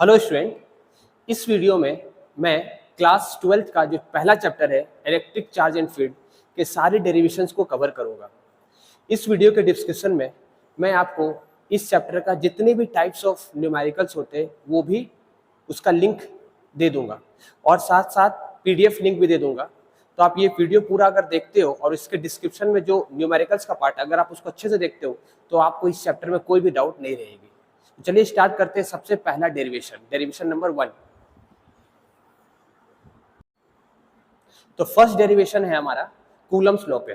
Hello student, इस video में मैं क्लास 12th का जो पहला चैप्टर है इलेक्ट्रिक चार्ज एंड फील्ड के सारे डेरिवेशंस को कवर करूंगा। इस वीडियो के डिस्क्रिप्शन में मैं आपको इस चैप्टर का जितने भी टाइप्स ऑफ न्यूमेरिकल्स होते हैं वो भी उसका लिंक दे दूंगा और साथ साथ पीडीएफ लिंक भी दे दूंगा। तो आप ये वीडियो पूरा अगर देखते हो और इसके डिस्क्रिप्शन में जो न्यूमेरिकल्स का पार्ट अगर आप उसको अच्छे से देखते हो तो आपको इस चैप्टर में कोई भी डाउट नहीं रहेगी। तो चलिए स्टार्ट करते हैं। सबसे पहला डेरिवेशन नंबर 1। तो फर्स्ट डेरिवेशन है हमारा कूलम्स लॉ पे।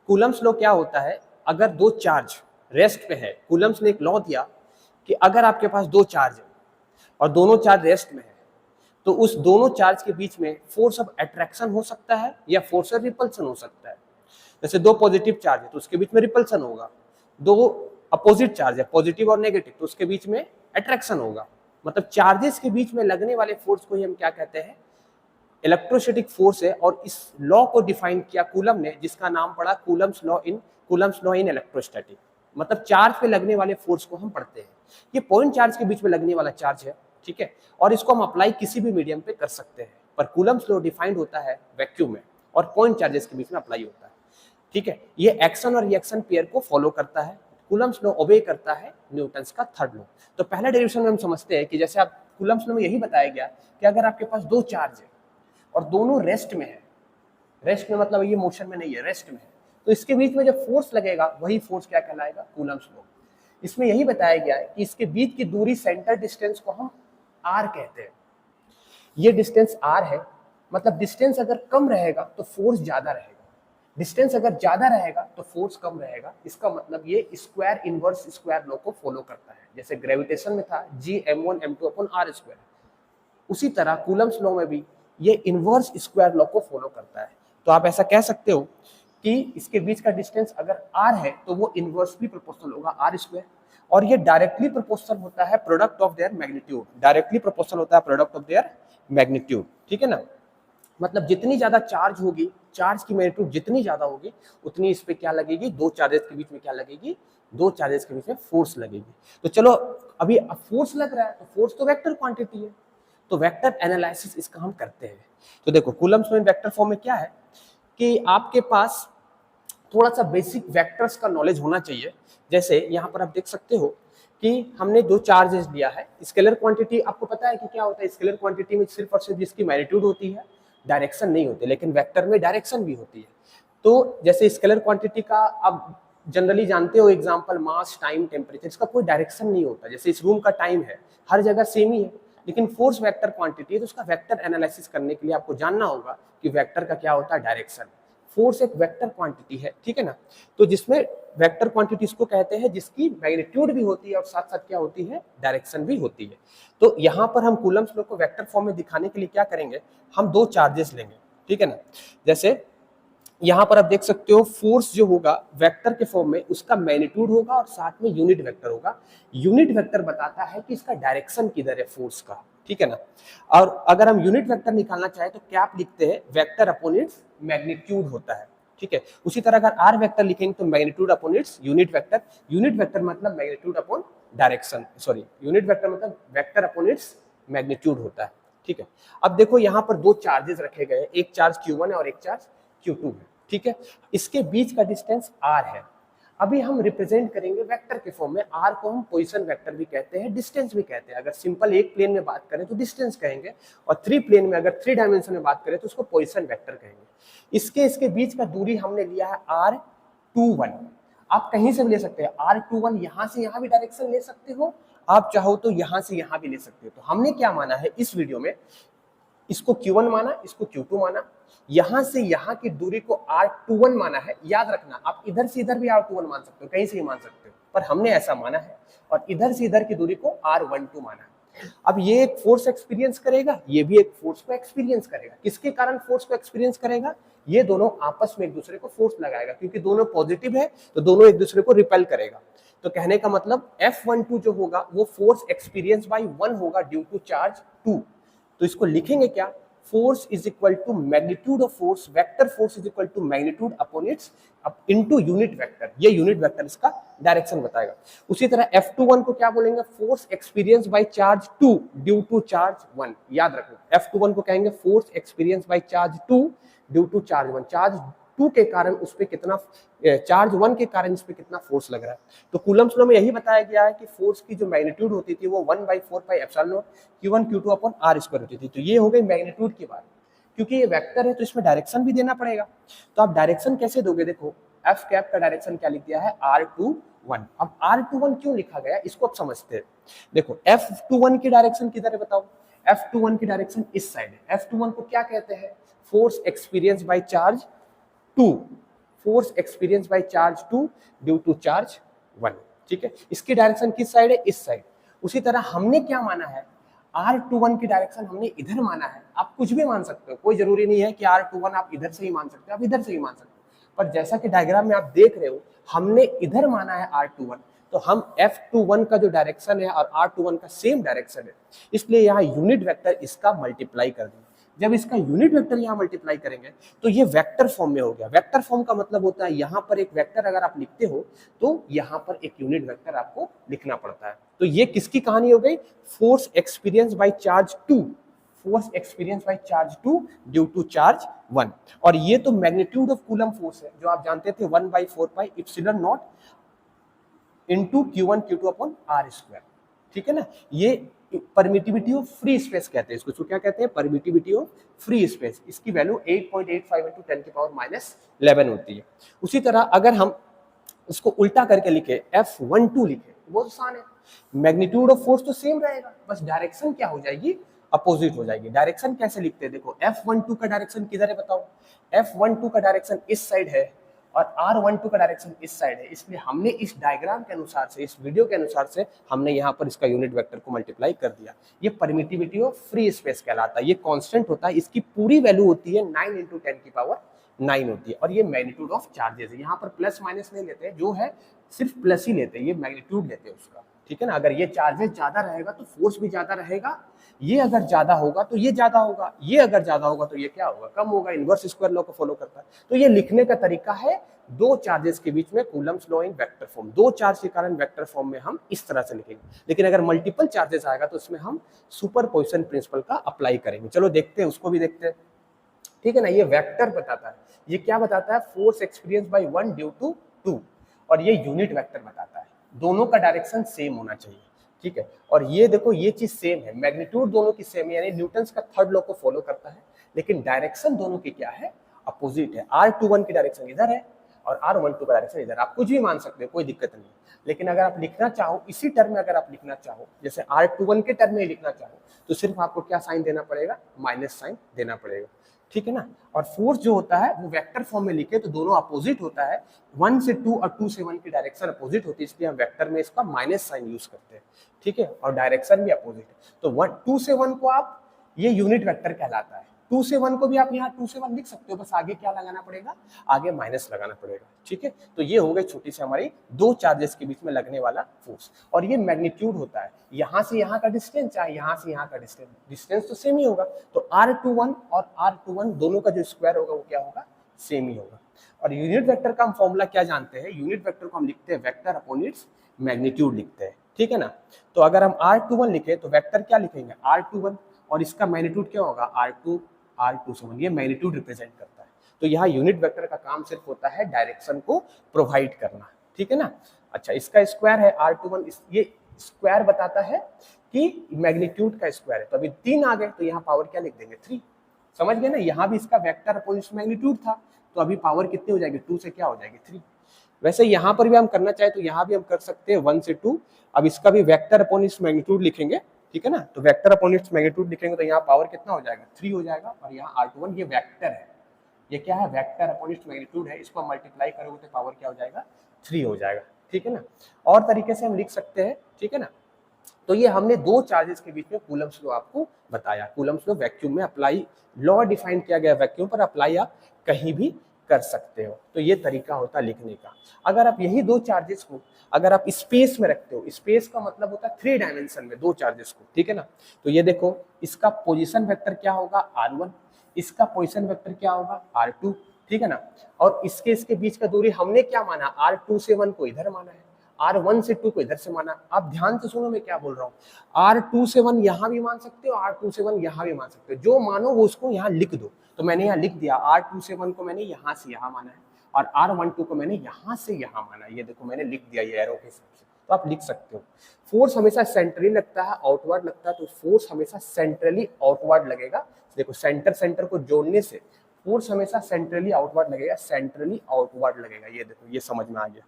कूलम्स लॉ क्या होता है, अगर दो चार्ज रेस्ट पे है, कूलम्स ने एक लॉ दिया कि अगर आपके पास दो चार्ज है और दोनों चार्ज रेस्ट में है तो उस दोनों चार्ज के बीच में फोर्स ऑफ अट्रैक्शन हो सकता है या फोर्स ऑफ रिपल्सन हो सकता है। जैसे दो पॉजिटिव चार्ज है तो उसके बीच में रिपल्सन होगा, दो अपोजिट चार्ज है पॉजिटिव और नेगेटिव तो उसके बीच में अट्रैक्शन होगा। मतलब चार्जेस के बीच में लगने वाले फोर्स को ही हम क्या कहते हैं, इलेक्ट्रोस्टैटिक फोर्स है। और इस लॉ को डिफाइन किया कूलम ने, जिसका नाम पड़ा कूलम्स लॉ इन इलेक्ट्रोस्टैटिक। मतलब चार्ज पे लगने वाले फोर्स को हम पढ़ते हैं। ये पॉइंट चार्ज के बीच में लगने वाला चार्ज है, ठीक है, और इसको हम अप्लाई किसी भी मीडियम पे कर सकते हैं। पर कूलम्स लॉ डिफाइंड होता है वैक्यूम में और पॉइंट चार्जेस के बीच में अप्लाई होता है, ठीक है। ये एक्शन और रिएक्शन पेयर को फॉलो करता है। कूलम्स लॉ ओबे करता है न्यूटन्स का थर्ड लॉ। तो पहला डेरिवेशन में हम समझते हैं कि जैसे आप कूलम्स लॉ में यही बताया गया कि अगर आपके पास दो चार्ज है और दोनों रेस्ट में है, रेस्ट में मतलब ये मोशन में नहीं है, रेस्ट में है, तो इसके बीच में जब फोर्स लगेगा वही फोर्स क्या कहलाएगा, कूलम्स लॉ। इसमें यही बताया गया है कि इसके बीच की दूरी सेंटर डिस्टेंस को हम आर कहते हैं। ये डिस्टेंस आर है, मतलब डिस्टेंस अगर कम रहेगा तो फोर्स ज्यादा रहेगा, डिस्टेंस अगर ज्यादा रहेगा तो फोर्स कम रहेगा। इसका मतलब ये स्क्वायर इनवर्स स्क्वायर लॉ को फॉलो करता है। जैसे ग्रेविटेशन में था G m1m2/r², उसी तरह कूलम्स लॉ में भी ये इनवर्स स्क्वायर लॉ को फॉलो करता है। तो आप ऐसा कह सकते हो कि इसके बीच का डिस्टेंस अगर r है तो वो इनवर्सली प्रोपोर्शनल होगा r², और ये डायरेक्टली प्रोपोर्शनल होता है product of their magnitude. Directly proportional होता है प्रोडक्ट ऑफ देयर मैग्नीट्यूड, ठीक है ना। मतलब जितनी ज्यादा चार्ज होगी, चार्ज की मैग्नीट्यूड जितनी ज्यादा होगी उतनी इस पे क्या लगेगी, दो चार्जेस के बीच में क्या लगेगी, दो चार्जेस के बीच में फोर्स लगेगी। तो चलो अभी फोर्स लग रहा है तो फोर्स तो वेक्टर क्वांटिटी है, तो वेक्टर एनालिसिस इसका हम करते हैं। तो देखो Coulomb's law in vector form में क्या है कि आपके पास थोड़ा सा बेसिक वेक्टर्स का नॉलेज होना चाहिए। जैसे यहाँ पर आप देख सकते हो कि हमने दो चार्जेस लिया है। स्केलर क्वांटिटी आपको पता है कि क्या होता है, स्केलर क्वांटिटी में सिर्फ और सिर्फ जिसकी मैग्नीट्यूड होती है, डायरेक्शन नहीं होती, लेकिन वेक्टर में डायरेक्शन भी होती है। तो जैसे स्केलर क्वांटिटी का आप जनरली जानते हो एग्जांपल मास, टाइम, टेम्परेचर, इसका कोई डायरेक्शन नहीं होता। जैसे इस रूम का टाइम है, हर जगह सेम ही है, लेकिन फोर्स वेक्टर क्वांटिटी है तो उसका वेक्टर एनालिसिस करने के लिए आपको जानना होगा कि वेक्टर का क्या होता है, डायरेक्शन। फोर्स एक वेक्टर क्वांटिटी है, ठीक है ना। तो जिसमें वेक्टर क्वांटिटी इसको कहते हैं जिसकी मैग्नीट्यूड भी होती है और साथ साथ क्या होती है, डायरेक्शन भी होती है। तो यहाँ पर हम कूलम्स लॉ को वेक्टर फॉर्म में दिखाने के लिए क्या करेंगे, हम दो चार्जेस लेंगे, ठीक है ना। जैसे यहाँ पर आप देख सकते हो फोर्स जो होगा वेक्टर के फॉर्म में, उसका मैग्नीट्यूड होगा और साथ में यूनिट वेक्टर होगा। यूनिट वेक्टर बताता है कि इसका डायरेक्शन किधर है फोर्स का, ठीक है ना। और अगर हम यूनिट वेक्टर निकालना चाहे तो क्या आप लिखते हैं, वेक्टर अपॉन इट्स मैग्नीट्यूड होता है, ठीक है। उसी तरह अगर आर वेक्टर लिखेंगे तो magnitude upon its unit vector. Unit vector मतलब magnitude upon direction, sorry unit vector मतलब वेक्टर अपॉन इट्स मैग्नीट्यूड होता है, ठीक है। अब देखो यहाँ पर दो चार्जेस रखे गए, एक चार्ज Q1 है और एक चार्ज Q2 है, ठीक है। इसके बीच का डिस्टेंस r है। अभी हम रिप्रेजेंट करेंगे वेक्टर के फॉर्म में। r को हम पोजीशन वेक्टर भी कहते हैं, डिस्टेंस भी कहते हैं। अगर सिंपल एक प्लेन में बात करें तो डिस्टेंस कहेंगे, और थ्री प्लेन में अगर थ्री डायमेंशन में बात करें तो उसको पोजीशन वेक्टर कहेंगे। इसके बीच का दूरी हमने लिया है r21। आप कहीं से भी ले सकते हैं r21, यहां से यहां भी डायरेक्शन ले सकते हो, आप चाहो तो यहां से यहां भी ले सकते हो। तो हमने क्या माना है इस वीडियो में, इसको Q1 माना, इसको Q2 माना, यहां से यहां की दूरी को R21 माना है। याद रखना, आप इधर से इधर भी R21 मान सकते हो, कहीं से भी मान सकते हो, पर हमने ऐसा माना है। और इधर से इधर की दूरी को R12 माना है। अब ये एक फोर्स एक्सपीरियंस करेगा, ये भी एक फोर्स को एक्सपीरियंस करेगा। किसके कारण फोर्स को एक्सपीरियंस करेगा, ये दोनों आपस में एक दूसरे को फोर्स लगाएगा, क्योंकि दोनों पॉजिटिव है तो दोनों एक दूसरे को रिपेल करेगा। तो कहने का मतलब F12 जो होगा वो फोर्स एक्सपीरियंस बाय 1 होगा ड्यू टू चार्ज 2। तो इसको लिखेंगे क्या, force is equal to magnitude of force, vector force is equal to magnitude upon its into unit vector. ये यूनिट वेक्टर इसका डायरेक्शन बताएगा। उसी तरह F21 को क्या बोलेंगे, force experience by charge 2 due to charge 1। याद रखना, F21 को कहेंगे force experience by charge 2 due to charge 1। Charge 2 के कारण उस पे कितना, चार्ज 1 के कारण इस पे कितना फोर्स लग रहा है। तो कूलम्स लॉ में यही बताया गया है कि फोर्स की जो मैग्नीट्यूड होती थी वो 1/4 पाई epsilon not Q1 Q2 upon R square होती थी। तो ये हो गई मैग्नीट्यूड की बात। क्योंकि ये वेक्टर है तो इसमें डायरेक्शन भी देना पड़ेगा। तो आप डायरेक्शन कैसे दोगे, देखो एफ कैप का डायरेक्शन क्या लिख दिया है, R21। अब R21 क्यों लिखा गया इसको आप समझते हैं। देखो F21 की डायरेक्शन किधर है बताओ, F21 की डायरेक्शन इस साइड है। F21 को क्या कहते हैं, force experience by charge 2, force experience by charge 2 due to charge 1। ठीक है, इसकी डायरेक्शन किस साइड है, इस साइड। उसी तरह हमने क्या माना है, R21 की डायरेक्शन हमने इधर माना है। आप कुछ भी मान सकते हो, कोई जरूरी नहीं है कि R21 आप इधर से ही मान सकते हो, आप इधर से ही मान सकते हो। पर जैसा कि डायग्राम में आप देख रहे हो, हमने इधर माना है R21, तो हम F21 का जो डायरेक्शन है और R21 का सेम डायरेक्शन है, इसलिए यहाँ यूनिट वेक्टर इसका मल्टीप्लाई कर देंगे। जब इसका यूनिट वेक्टर यहाँ मल्टीप्लाई करेंगे तो ये वेक्टर फॉर्म में हो गया। वेक्टर फॉर्म का मतलब होता है यहाँ पर एक वेक्टर अगर आप लिखते हो तो यहाँ पर एक यूनिट वेक्टर आपको लिखना पड़ता है। तो ये किसकी कहानी हो गई, force experience by charge 2, force experience by charge 2 due to charge 1। और ये तो मैग्नीट्यूड ऑफ कूलम फोर्स है जो आप जानते थे 1/4 पाई epsilon not into Q1 Q2 upon R square. ठीक है ना, ये परमिटिविटी ऑफ फ्री स्पेस कहते हैं इसको। क्या कहते हैं, परमिटिविटी ऑफ फ्री स्पेस। इसकी वैल्यू 8.85 इंटू 10 की पावर -11 होती है। उसी तरह अगर हम इसको उल्टा करके लिखे, F12 लिखे, बहुत आसान है। मैग्नीट्यूड ऑफ फोर्स तो सेम रहेगा, बस डायरेक्शन क्या हो जाएगी, अपोजिट हो जाएगी। डायरेक्शन कैसे लिखते हैं, देखो F12 का डायरेक्शन किधर है बताओ, F12 का डायरेक्शन इस साइड है और R12 का डायरेक्शन इस साइड है। इसलिए हमने इस डायग्राम के अनुसार से, इस वीडियो के अनुसार से हमने यहाँ पर इसका यूनिट वेक्टर को मल्टीप्लाई कर दिया। ये परमिटिविटी ऑफ फ्री स्पेस कहलाता है। ये कांस्टेंट होता है, इसकी पूरी वैल्यू होती है 9 इंटू 10 की पावर 9 होती है। और ये मैग्नीट्यूड ऑफ चार्जेस है। यहाँ पर प्लस माइनस नहीं लेते हैं, जो है सिर्फ प्लस ही लेते हैं, ये मैग्नीट्यूड लेते हैं उसका। ठीक है ना, अगर ये चार्जेस ज्यादा रहेगा तो फोर्स भी ज्यादा रहेगा, ये अगर ज्यादा होगा तो ये ज्यादा होगा, ये अगर ज्यादा होगा तो ये क्या होगा, कम होगा। इनवर्स स्क्वायर लॉ को फॉलो करता है। तो ये लिखने का तरीका है दो चार्जेस के बीच में Coulomb's law in vector form. दो चार्ज के कारण वेक्टर फॉर्म में हम इस तरह से लिखेंगे। लेकिन अगर मल्टीपल चार्जेस आएगा तो उसमें हम सुपरपोजिशन प्रिंसिपल का अप्लाई करेंगे। चलो देखते हैं, उसको भी देखते हैं। ठीक है ना, ये वेक्टर बताता है। ये क्या बताता है, force experience by 1 due to 2, और ये यूनिट वेक्टर बताता है। दोनों का डायरेक्शन सेम होना चाहिए। ठीक है, और ये देखो ये चीज सेम है, मैग्नीट्यूड दोनों की सेम है, यानी न्यूटन्स का थर्ड लॉ को फॉलो करता है। लेकिन डायरेक्शन दोनों की क्या है, अपोजिट है। R21 की डायरेक्शन इधर है और R12 का डायरेक्शन इधर। आप कुछ भी मान सकते हो, कोई दिक्कत नहीं। लेकिन अगर आप लिखना चाहो इसी टर्म में, अगर आप लिखना चाहो जैसे R21 के टर्म में लिखना चाहो तो सिर्फ आपको क्या साइन देना पड़ेगा, माइनस साइन देना पड़ेगा। ठीक है ना, और फोर्स जो होता है वो वेक्टर फॉर्म में लिखे तो दोनों अपोजिट होता है। 1 से 2 और 2 से 1 की डायरेक्शन अपोजिट होती है, इसलिए हम वेक्टर में इसका माइनस साइन यूज करते हैं। ठीक है, और डायरेक्शन भी अपोजिट है। तो 2 से 1 को आप, ये यूनिट वेक्टर कहलाता है। 2 से 1 को भी आप यहाँ 2 से 1 लिख सकते हो, बस आगे क्या लगाना पड़ेगा, आगे माइनस लगाना पड़ेगा। ठीक है, तो ये हो गई छोटी सी हमारी दो चार्जेस के बीच में लगने वाला फोर्स। और ये मैग्नीट्यूड होता है, यहाँ से यहाँ का डिस्टेंस चाहे यहाँ से यहाँ का डिस्टेंस, डिस्टेंस तो सेम ही होगा। तो R21 और R21 दोनों का जो स्क्वायर होगा वो क्या होगा, सेम ही होगा। और यूनिट वेक्टर का हम फॉर्मूला क्या जानते हैं, यूनिट वेक्टर को हम लिखते हैं वेक्टर अपॉन इट्स मैग्नीट्यूड लिखते हैं। ठीक है ना, तो अगर हम R21 लिखे तो वेक्टर क्या लिखेंगे, R21, और इसका मैग्नीट्यूड क्या होगा, R27। ये मैग्नीट्यूड रिप्रेजेंट करता है। तो यहाँ यूनिट वेक्टर का काम सिर्फ होता है डायरेक्शन को प्रोवाइड करना। ठीक है ना, अच्छा इसका स्क्वायर है R21, ये स्क्वायर बताता है कि मैग्नीट्यूड का स्क्वायर है। तो अभी 3 आ गए तो यहाँ पावर क्या लिख देंगे, 3। समझ गए ना, यहाँ भी इसका वेक्टर अपॉन इस मैग्नीट्यूड था, तो अभी पावर कितनी हो जाएगी, 2 से क्या हो जाएगी, 3। वैसे यहाँ पर भी हम करना चाहे तो यहाँ भी हम कर सकते हैं 1 से 2। अब इसका भी वेक्टर अपॉन इस मैग्नीट्यूड लिखेंगे। ठीक है ना, तो वेक्टर अपॉन इट्स मैग्नीट्यूड लिखेंगे तो यहाँ पावर कितना हो जाएगा, 3 हो जाएगा। और यहाँ R21 ये वेक्टर है, ये क्या है, वेक्टर अपॉन इट्स मैग्नीट्यूड है। इसको मल्टीप्लाई करोगे तो पावर क्या हो जाएगा, 3 हो जाएगा। ठीक है ना, और तरीके से हम लिख सकते हैं। ठीक है ना, तो ये हमने दो चार्जेस के बीच में कूलम्स लॉ आपको बताया। कूलम्स लॉ वैक्यूम में अप्लाई, लॉ डिफाइन किया गया वैक्यूम पर, अप्लाई आप कहीं भी कर सकते हो। तो ये तरीका होता है लिखने का। अगर आप यही दो चार्जेस को अगर आप स्पेस में रखते हो, स्पेस का मतलब होता है 3 डायमेंशन में दो चार्जेस को, ठीक है ना। तो ये देखो, इसका पोजीशन वेक्टर क्या होगा r1, इसका पोजीशन वेक्टर क्या होगा r2, ठीक है ना। और इसके बीच का दूरी हमने क्या माना, r2 से 1 को इधर माना है, r1 से 2 को इधर से माना। आप ध्यान से सुनो मैं क्या बोल रहा हूँ, r2 से 1 यहाँ भी मान सकते हो, r2 से 1 यहाँ भी मान सकते हो, जो मानो वो उसको यहाँ लिख दो। तो मैंने यहाँ लिख दिया, r2 से 1 को मैंने यहाँ से यहाँ माना है और r12 को मैंने यहाँ से यहाँ माना। ये देखो मैंने लिख दिया ये एरो के हिसाब से, तो आप लिख सकते हो। फोर्स हमेशा सेंट्रली लगता है, आउटवर्ड लगता है, तो फोर्स हमेशा सेंट्रली आउटवर्ड लगेगा। देखो सेंटर को जोड़ने से फोर्स हमेशा सेंट्रली आउटवर्ड लगेगा, सेंट्रली आउटवर्ड लगेगा। ये देखो, ये समझ में आ गया,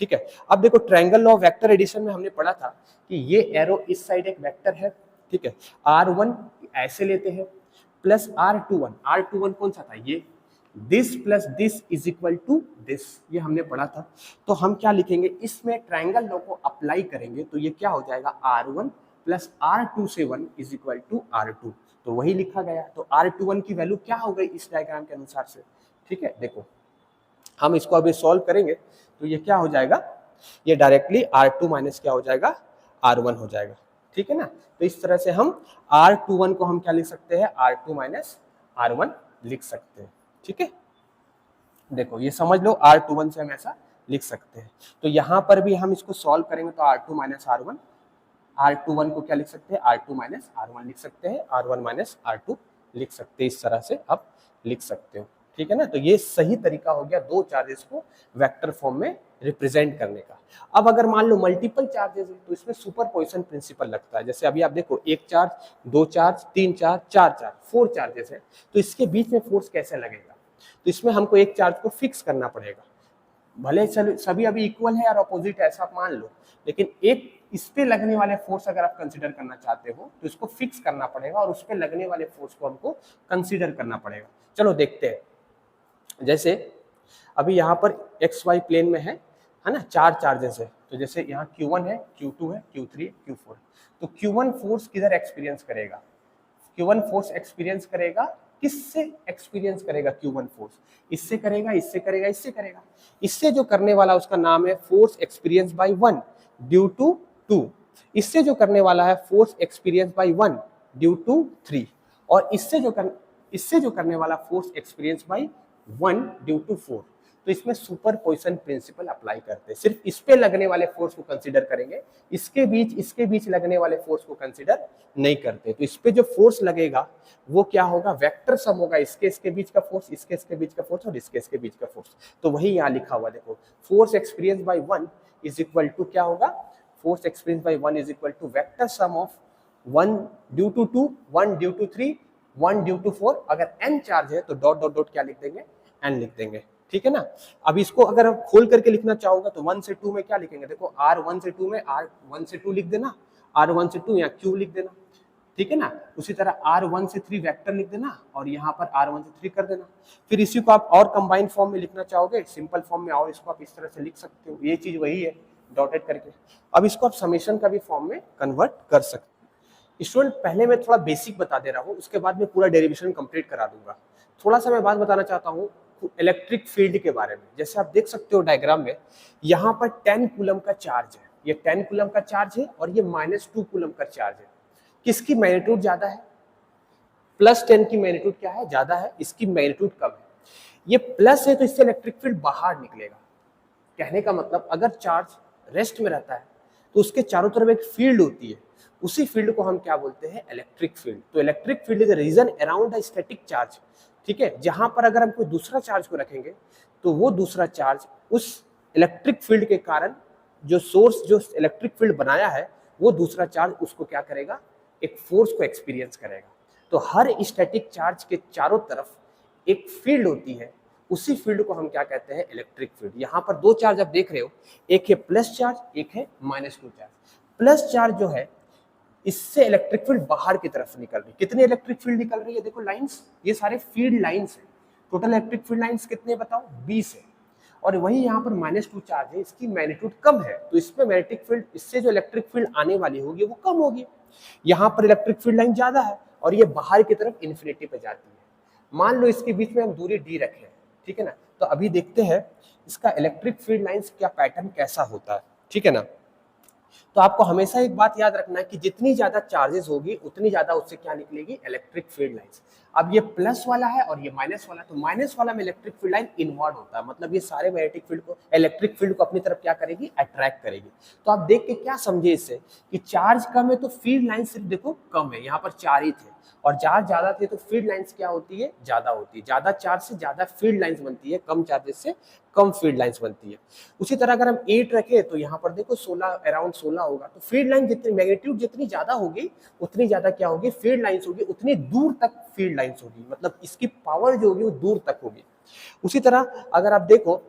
ठीक है। अब देखो triangle law of vector addition में हमने पढ़ा था कि ये एरो इस साइड एक वेक्टर है, ठीक है। r1 ऐसे लेते हैं प्लस r21 कौन सा था, ये this plus this is equal to this, ये हमने पढ़ा था। तो हम क्या लिखेंगे, इसमें ट्रायंगल लॉ को अप्लाई करेंगे तो ये क्या हो जाएगा, r1 plus r27 is equal to r2। तो वही लिखा गया। तो r21 की वैल्यू क्या हो गई इस डायग्राम के अनुसार से, ठीक है। देखो हम इसको अभी सॉल्व करेंगे तो ये क्या हो जाएगा, ये डायरेक्टली r2 माइनस क्या हो जाएगा, r1 हो जाएगा, ठीक है ना। तो इस तरह से हम r21 को हम क्या लिख सकते हैं, r2 माइनस r1 लिख सकते हैं, ठीक है। देखो ये समझ लो, r21 से हम ऐसा लिख सकते हैं। तो यहाँ पर भी हम इसको सॉल्व करेंगे तो r2 माइनस r1, r21 को क्या लिख सकते हैं, r2 माइनस r1 लिख सकते हैं, r1 माइनस r2 लिख सकते हैं। इस तरह से आप लिख सकते हो, ठीक है ना। तो ये सही तरीका हो गया दो चार्जेस को वेक्टर फॉर्म में रिप्रेजेंट करने का। अब अगर मान लो मल्टीपल चार्जेस है तो इसमें सुपरपोजिशन प्रिंसिपल लगता है। जैसे अभी आप देखो, एक चार्ज, दो चार्ज, तीन चार्ज, चार चार्ज, 4 चार्जेस है, तो इसके बीच में फोर्स कैसे लगेगा। तो इसमें हमको एक चार्ज को फिक्स करना पड़ेगा, भले सभी अभी इक्वल है और अपोजिट ऐसा आप मान लो, लेकिन एक इस पे लगने वाले फोर्स अगर आप कंसीडर करना चाहते हो तो इसको फिक्स करना पड़ेगा और उस पे लगने वाले फोर्स को हमको कंसीडर करना पड़ेगा। चलो देखते हैं। जैसे अभी यहाँ पर एक्स वाई प्लेन में है ना, 4 चार्जेस है। तो जैसे यहाँ Q1 है, Q2 है, Q3 है, Q4। तो Q1 फोर्स किधर एक्सपीरियंस करेगा, Q1 फोर्स एक्सपीरियंस करेगा, किससे एक्सपीरियंस करेगा Q1 फोर्स, इससे करेगा, इससे करेगा, इससे करेगा। इससे जो करने वाला उसका नाम है force experience by 1 due to 2। इससे जो करने वाला है force experience by 1 due to 3। और इससे जो करने वाला force experience by 1 due to 4। तो इसमें सुपरपोजिशन प्रिंसिपल अप्लाई करते हैं। सिर्फ इस पे लगने वाले फोर्स को कंसीडर करेंगे, इसके बीच लगने वाले फोर्स को कंसीडर नहीं करते। तो इस पे जो फोर्स लगेगा वो क्या होगा, वेक्टर सम होगा, इसके बीच का फोर्स, इसके बीच का फोर्स और इसके बीच का फोर्स। तो वही यहाँ लिखा हुआ देखो, force experience by 1 is equal to क्या होगा, force experience by 1 is equal to vector sum of 1 due to 2, 1 due to 3, 1 due to 4। अगर n चार्ज है तो डॉट डॉट डॉट क्या लिख देंगे, n लिख देंगे, ठीक है ना। अब इसको अगर आप खोल करके लिखना चाहोगे तो 1 से 2 में क्या लिखेंगे, देखो r1 से 2 में r1 से 2 लिख देना, r1 से 2 यहाँ q लिख देना, ठीक है ना। उसी तरह r1 से 3 वेक्टर लिख देना और यहाँ पर r1 से 3 कर देना। फिर इसी को आप और कंबाइन फॉर्म में लिखना चाहोगे, सिंपल फॉर्म में, और इसको आप इस तरह से लिख सकते हो। ये चीज वही है डॉटेड करके। अब इसको आप समेशन का भी फॉर्म में कन्वर्ट कर सकते हो। स्टूडेंट पहले मैं थोड़ा बेसिक बता दे रहा हूँ, उसके बाद में पूरा डेरिवेशन कंप्लीट करा दूंगा। थोड़ा सा मैं बात बताना चाहता हूँ इलेक्ट्रिक फील्ड के बारे में। जैसे आप देख सकते हो डायग्राम में, यहाँ पर 10 कूलम का चार्ज है, ये 10 कूलम का चार्ज है और ये -2 कूलम का चार्ज है। किसकी मैग्नीट्यूड ज्यादा है, +10 की मैग्नीट्यूड क्या है, ज्यादा है, इसकी मैग्नीट्यूड कम है। ये प्लस है तो इससे इलेक्ट्रिक फील्ड बाहर निकलेगा। कहने का मतलब अगर चार्ज रेस्ट में रहता है तो उसके चारों तरफ एक फील्ड होती है, उसी फील्ड को हम क्या बोलते हैं, इलेक्ट्रिक फील्ड। तो electric field is the region around the static charge, ठीक है। जहां पर अगर हम कोई दूसरा चार्ज को रखेंगे तो वो दूसरा चार्ज उस इलेक्ट्रिक फील्ड के कारण जो इलेक्ट्रिक फील्ड बनाया है, वो दूसरा चार्ज उसको क्या करेगा, एक फोर्स को एक्सपीरियंस करेगा। तो हर स्टैटिक चार्ज के चारों तरफ एक फील्ड होती है, उसी फील्ड को हम क्या कहते हैं, इलेक्ट्रिक फील्ड। यहाँ पर दो चार्ज आप देख रहे हो, एक है प्लस चार्ज, एक है -2 चार्ज। प्लस चार्ज जो है इससे इलेक्ट्रिक फील्ड बाहर की तरफ निकल रही है। कितनी इलेक्ट्रिक फील्ड निकल रही है, देखो लाइंस, ये सारे फील्ड लाइंस है। टोटल इलेक्ट्रिक फील्ड लाइंस कितने बताओ, 20 है। और वही यहाँ पर -2 चार्ज है, इसकी मैग्नीट्यूड कम है, तो इसमें मैग्नेटिक फील्ड, इससे जो इलेक्ट्रिक फील्ड आने वाली होगी वो कम होगी। यहाँ पर इलेक्ट्रिक फील्ड लाइन ज्यादा है और ये बाहर की तरफ इन्फिनिटी पे जाती है। मान लो इसके बीच में हम दूरी d रखें, ठीक है ना, तो अभी देखते हैं इसका इलेक्ट्रिक फील्ड लाइंस क्या पैटर्न कैसा होता है, ठीक है ना। तो आपको हमेशा एक बात याद रखना है कि जितनी ज्यादा चार्जेस होगी उतनी ज्यादा उससे क्या निकलेगी, इलेक्ट्रिक फील्ड लाइंस। अब ये प्लस वाला है और ये माइनस वाला, तो माइनस वाला में इलेक्ट्रिक फील्ड लाइन इनवर्ड होता है, मतलब ये सारे मैग्नेटिक फील्ड को, इलेक्ट्रिक फील्ड को अपनी तरफ क्या करेगी, अट्रैक्ट करेगी। तो आप देख के क्या समझे इससे कि चार्ज कम है तो फील्ड लाइन सिर्फ देखो कम है, यहाँ पर 4 ही थे, और चार्ज ज्यादा थे तो फील्ड लाइंस क्या होती है, ज्यादा होती है। ज्यादा चार्ज से ज्यादा फील्ड लाइंस बनती है, कम चार्जेस से कम फील्ड लाइंस बनती है। उसी तरह अगर हम 8 रखें तो यहाँ पर देखो 16, अराउंड 16 होगा, तो फील्ड लाइन जितनी मैग्नीट्यूड जितनी ज्यादा होगी उतनी ज्यादा क्या होगी, फील्ड लाइंस होगी, उतनी दूर तक फील्ड लाइंस होगी, मतलब इसकी पावर जो होगी वो दूर तक होगी। उसी तरह अगर आप देखो,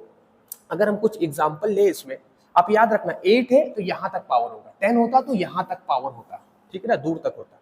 अगर हम कुछ एग्जाम्पल ले इसमें, आप याद रखना 8 है तो यहाँ तक पावर होगा, 10 होता तो यहाँ तक पावर होता, ठीक है ना, दूर तक होता।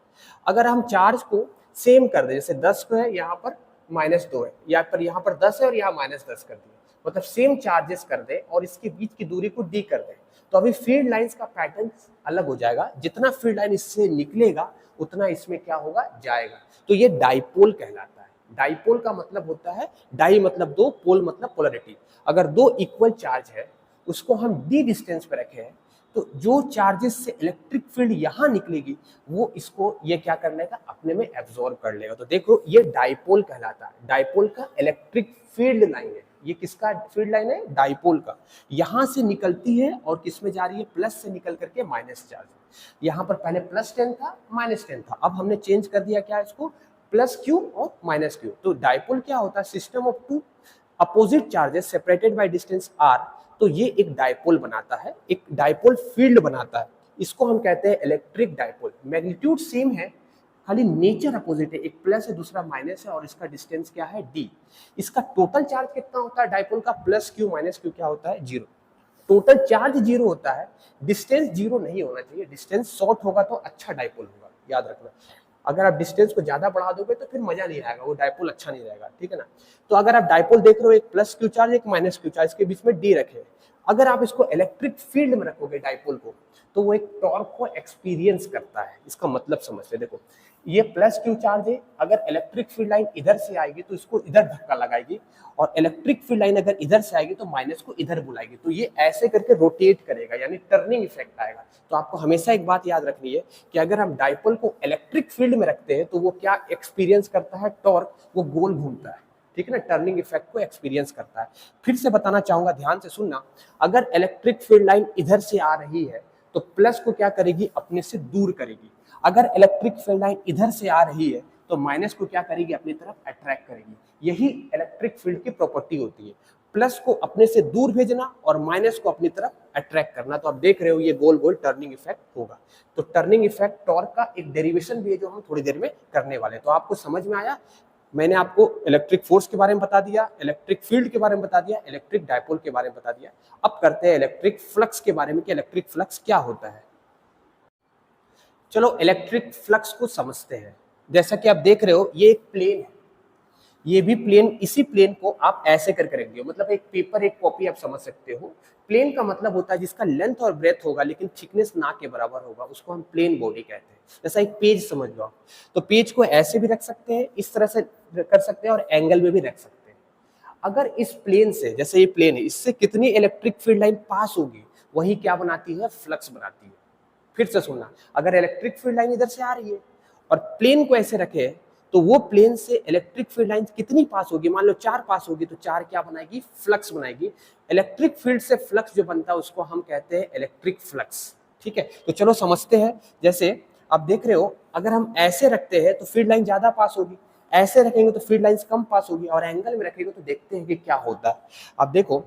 अगर हम चार्ज को सेम कर दे, जैसे 10 को है यहाँ पर -2 है, या पर यहाँ पर 10 है और यहाँ -10 कर दिए, मतलब सेम चार्जेस कर दे और इसके बीच की दूरी को डी कर दे, तो अभी फील्ड लाइंस का पैटर्न अलग हो जाएगा। जितना फील्ड लाइन इससे निकलेगा उतना इसमें क्या होगा, जाएगा। तो ये डाइपोल कहलाता है। डाइपोल का मतलब होता है, डाई मतलब दो, पोल मतलब पोलरिटी। अगर दो इक्वल चार्ज है उसको हम डी डिस्टेंस पे रखे हैं, तो जो चार्जेस से इलेक्ट्रिक फील्ड यहाँ निकलेगी वो इसको ये क्या कर लेगा, अपने में एब्जॉर्ब कर लेगा। तो देखो ये डाइपोल कहलाता है। डाइपोल का इलेक्ट्रिक फील्ड लाइन है, ये किसका फील्ड लाइन है, डाइपोल का। यहाँ से निकलती है और किस में जा रही है, प्लस से निकल करके माइनस चार्ज। यहाँ पर पहले +10 था, -10 था, अब हमने चेंज कर दिया क्या इसको, +q और -q। तो डाइपोल क्या होता है, system of two opposite charges separated by distance r। तो ये एक डाइपोल बनाता है, एक डाइपोल फील्ड बनाता है। इसको हम कहते हैं इलेक्ट्रिक डाइपोल। मैग्नीट्यूड सेम है, खाली नेचर अपोजिट है, एक प्लस है दूसरा माइनस है, और इसका डिस्टेंस क्या है, d। इसका टोटल चार्ज कितना होता है डाइपोल का, +q -q क्या होता है, 0। टोटल चार्ज 0 होता है, डिस्टेंस 0 नहीं होना चाहिए। डिस्टेंस शॉर्ट होगा तो अच्छा डाइपोल होगा, याद रखना। अगर आप डिस्टेंस को ज्यादा बढ़ा दोगे तो फिर मजा नहीं आएगा, वो डाइपोल अच्छा नहीं रहेगा, ठीक है ना। तो अगर आप डाइपोल देख रहे हो, एक +q चार्ज एक -q चार्ज, इसके बीच में d रखे, अगर आप इसको इलेक्ट्रिक फील्ड में रखोगे डाइपोल को, तो वो एक टॉर्क को एक्सपीरियंस करता है। इसका मतलब समझते, देखो ये +q चार्ज है, अगर इलेक्ट्रिक फील्ड लाइन इधर से आएगी तो इसको इधर धक्का लगाएगी, और इलेक्ट्रिक फील्ड लाइन अगर इधर से आएगी तो माइनस को इधर बुलाएगी, तो ये ऐसे करके रोटेट करेगा, यानी टर्निंग इफेक्ट आएगा। तो आपको हमेशा एक बात याद रखनी है कि अगर हम डाइपोल को इलेक्ट्रिक फील्ड में रखते हैं तो वो क्या एक्सपीरियंस करता है, टॉर्क, वो गोल घूमता है, ठीक है ना, टर्निंग इफेक्ट को एक्सपीरियंस करता है। फिर से बताना चाहूंगा, ध्यान से सुनना, अगर इलेक्ट्रिक फील्ड लाइन इधर से आ रही है तो प्लस को क्या करेगी, अपने से दूर करेगी। अगर इलेक्ट्रिक फील्ड लाइन इधर से आ रही है तो माइनस को क्या करेगी, अपनी तरफ अट्रैक्ट करेगी। यही इलेक्ट्रिक फील्ड की प्रॉपर्टी होती है, प्लस को अपने से दूर भेजना और माइनस को अपनी तरफ अट्रैक्ट करना। तो आप देख रहे हो ये गोल गोल टर्निंग इफेक्ट होगा। तो टर्निंग इफेक्ट टॉर्क का एक डेरिवेशन भी है जो हम थोड़ी देर में करने वाले हैं। तो आपको समझ में आया, मैंने आपको इलेक्ट्रिक फोर्स के बारे में बता दिया, इलेक्ट्रिक फील्ड के बारे में बता दिया, इलेक्ट्रिक डाइपोल के बारे में बता दिया। अब करते हैं इलेक्ट्रिक फ्लक्स के बारे में कि इलेक्ट्रिक फ्लक्स क्या होता है। चलो इलेक्ट्रिक फ्लक्स को समझते हैं। जैसा कि आप देख रहे हो ये एक प्लेन है, ये भी प्लेन, इसी प्लेन को आप ऐसे करके रख दियो, मतलब एक पेपर एक कॉपी आप समझ सकते हो। प्लेन का मतलब होता है जिसका लेंथ और ब्रेथ होगा लेकिन थिकनेस ना के बराबर होगा, उसको हम प्लेन बॉडी कहते हैं। जैसा एक पेज समझ लो आप, तो पेज को ऐसे भी रख सकते हैं, इस तरह से कर सकते हैं, और एंगल में भी रख सकते हैं। अगर इस प्लेन से, जैसे ये प्लेन है, इससे कितनी इलेक्ट्रिक फील्ड लाइन पास होगी, वही क्या बनाती है, फ्लक्स बनाती है। फिर से सुनना, अगर इलेक्ट्रिक फील्ड लाइन इधर से आ रही है और प्लेन को ऐसे रखे तो वो प्लेन से इलेक्ट्रिक फील्ड लाइन कितनी पास होगी, मान लो 4 पास होगी, तो 4 क्या बनाएगी, फ्लक्स बनाएगी। इलेक्ट्रिक फील्ड से फ्लक्स जो बनता है उसको हम कहते हैं इलेक्ट्रिक फ्लक्स, ठीक है। तो चलो समझते हैं। जैसे आप देख रहे हो, अगर हम ऐसे रखते हैं तो फील्ड लाइन ज्यादा पास होगी, ऐसे रखेंगे तो फील्ड लाइन कम पास होगी, और एंगल में रखेंगे तो देखते हैं कि क्या होता है। अब देखो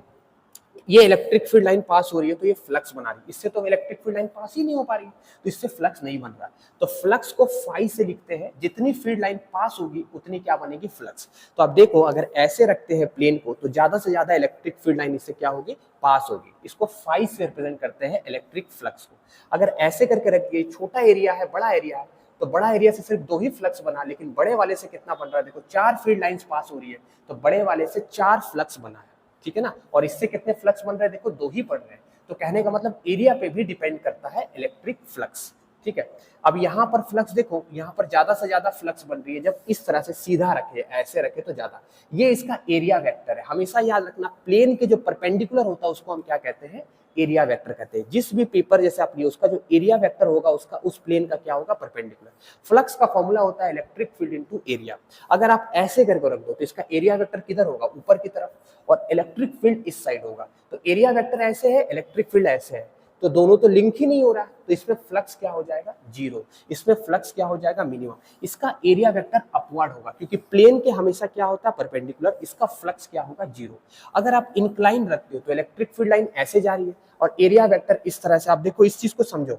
ये इलेक्ट्रिक फील्ड लाइन पास हो रही है तो ये फ्लक्स बना रही है, इससे तो इलेक्ट्रिक फील्ड लाइन पास ही नहीं हो पा रही, तो इससे फ्लक्स नहीं बन रहा। तो फ्लक्स को फाई से लिखते हैं, जितनी फील्ड लाइन पास होगी उतनी क्या बनेगी, फ्लक्स। तो आप देखो अगर ऐसे रखते हैं प्लेन को तो ज्यादा से ज्यादा इलेक्ट्रिक फील्ड लाइन इससे क्या होगी, पास होगी। इसको फाई से रिप्रेजेंट करते हैं इलेक्ट्रिक फ्लक्स को। अगर ऐसे करके रखिए, छोटा एरिया है बड़ा एरिया है, तो बड़ा एरिया से सिर्फ 2 ही फ्लक्स बना, लेकिन बड़े वाले से कितना बन रहा है, देखो 4 फील्ड लाइंस पास हो रही है, तो बड़े वाले से 4 फ्लक्स बना है, ठीक है ना। और इससे कितने फ्लक्स बन रहे हैं, देखो 2 ही पड़ रहे हैं। तो कहने का मतलब एरिया पे भी डिपेंड करता है इलेक्ट्रिक फ्लक्स, ठीक है। अब यहाँ पर फ्लक्स देखो, यहाँ पर ज्यादा से ज्यादा फ्लक्स बन रही है जब इस तरह से सीधा रखे, ऐसे रखे तो ज्यादा। ये इसका एरिया वेक्टर है। हमेशा याद रखना, प्लेन के जो परपेंडिकुलर होता है उसको हम क्या कहते हैं, एरिया वेक्टर कहते हैं। जिस भी पेपर जैसे आप लिए, उसका जो एरिया वेक्टर होगा उसका उस प्लेन का क्या होगा, परपेंडिकुलर। फ्लक्स का फॉर्मूला होता है इलेक्ट्रिक फील्ड इनटू एरिया। अगर आप ऐसे करके रख दो तो इसका एरिया वेक्टर किधर होगा, ऊपर की तरफ, और इलेक्ट्रिक फील्ड इस साइड होगा। तो एरिया वेक्टर ऐसे है, इलेक्ट्रिक फील्ड ऐसे है, तो दोनों तो लिंक ही नहीं हो रहा है, तो इसमें फ्लक्स क्या हो जाएगा, जीरो। इसमें फ्लक्स क्या हो जाएगा, मिनिमम। इसका एरिया वेक्टर अपवर्ड होगा, क्योंकि प्लेन के हमेशा क्या होता है, परपेंडिकुलर। इसका फ्लक्स क्या होगा, जीरो। अगर आप इंक्लाइन रखते हो तो इलेक्ट्रिक फील्ड लाइन ऐसे जा रही है और एरिया वेक्टर इस तरह से। आप देखो, इस चीज को समझो,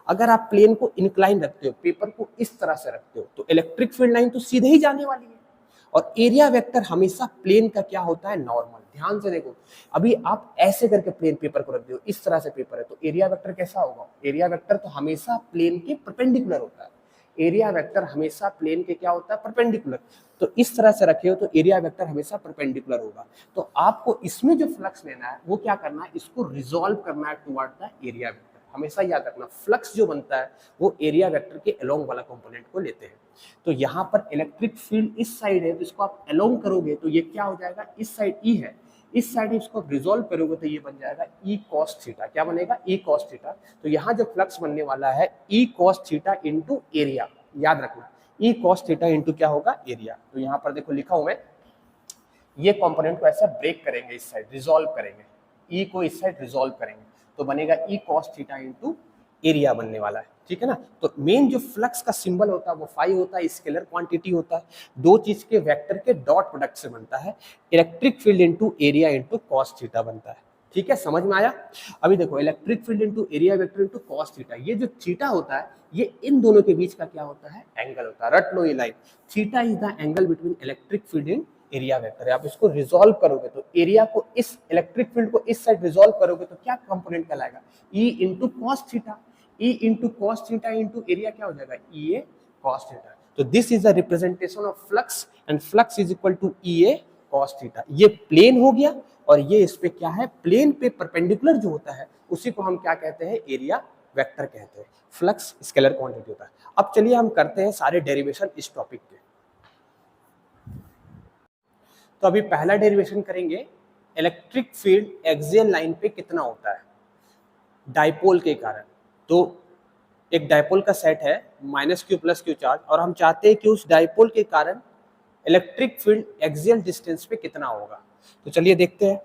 अगर आप प्लेन को इंक्लाइन रखते हो, पेपर को इस तरह से रखते हो, तो इलेक्ट्रिक फील्ड लाइन तो सीधे ही जाने वाली है। और एरिया वेक्टर हमेशा प्लेन का क्या होता है, नॉर्मल। ध्यान से देखो, अभी आप ऐसे करके प्लेन पेपर को रख दो, इस तरह से पेपर है, तो एरिया वेक्टर कैसा होगा, एरिया वेक्टर तो हमेशा प्लेन के परपेंडिकुलर होता है। एरिया वेक्टर हमेशा प्लेन के क्या होता है, परपेंडिकुलर। तो इस तरह से रखे हो तो एरिया वेक्टर हमेशा परपेंडिकुलर होगा। तो आपको इसमें जो फ्लक्स लेना है वो क्या करना है, इसको रिजॉल्व करना है टुवर्ड द एरिया वेक्टर। हमेशा याद रखना, फ्लक्स जो बनता है वो एरिया वेक्टर के अलोंग वाला कंपोनेंट को लेते हैं। तो यहाँ पर इलेक्ट्रिक फील्ड इस साइड है, तो इसको आप अलोंग करोगे तो ये क्या हो जाएगा, इस साइड ई है, इस साइड इसको रिजॉल्व करोगे तो ये बन जाएगा ई कॉस थीटा। क्या बनेगा, ई कॉस थीटा। तो यहाँ जो फ्लक्स बनने वाला है E cos theta into area. याद रखना, ई कॉस थीटा इंटू क्या होगा, एरिया। तो यहाँ पर देखो लिखा हूं मैं, ये कंपोनेंट को ऐसा ब्रेक करेंगे, इस साइड रिजॉल्व करेंगे, ई को इस साइड रिजॉल्व करेंगे, तो बनेगा E cos theta into area बनने वाला है। ठीक है ना। तो मेन जो फ्लक्स का सिंबल होता है वो फाई होता है, स्केलर क्वांटिटी होता है, दो चीज के वेक्टर के डॉट प्रोडक्ट से बनता है। Electric field into area into cos theta बनता है। ठीक है, समझ में आया। अभी देखो, electric field into area vector into cos theta, ये जो थीटा होता है ये इन दोनों के बीच का क्या होता है, एंगल होता है। रट लो ये line, theta is the angle between electric field in area vector. आप इसको रिजॉल्व करोगे तो एरिया को, इस इलेक्ट्रिक फील्ड को इस साइड रिजॉल्व करोगे तो क्या कंपोनेंट कहलाएगा, E into cos theta. E into cos theta into area क्या हो जाएगा, ई ए कॉस थीटा। तो this is the representation of flux, and flux is equal to E A cos theta. ये plane हो गया, और ये इस पे क्या है, प्लेन पे परपेंडिकुलर जो होता है उसी को हम क्या कहते हैं, एरिया वेक्टर कहते हैं। फ्लक्स स्केलर क्वांटिटी होता है। अब चलिए हम करते हैं सारे डेरिवेशन इस टॉपिक के। तो अभी पहला डेरिवेशन करेंगे, इलेक्ट्रिक फील्ड एक्सियल लाइन पे कितना होता है डाइपोल के कारण। तो एक डाइपोल का सेट है minus Q plus Q charge, और हम चाहते हैं कि उस डाइपोल के कारण इलेक्ट्रिक फील्ड एक्सियल डिस्टेंस पे कितना होगा। तो चलिए देखते हैं।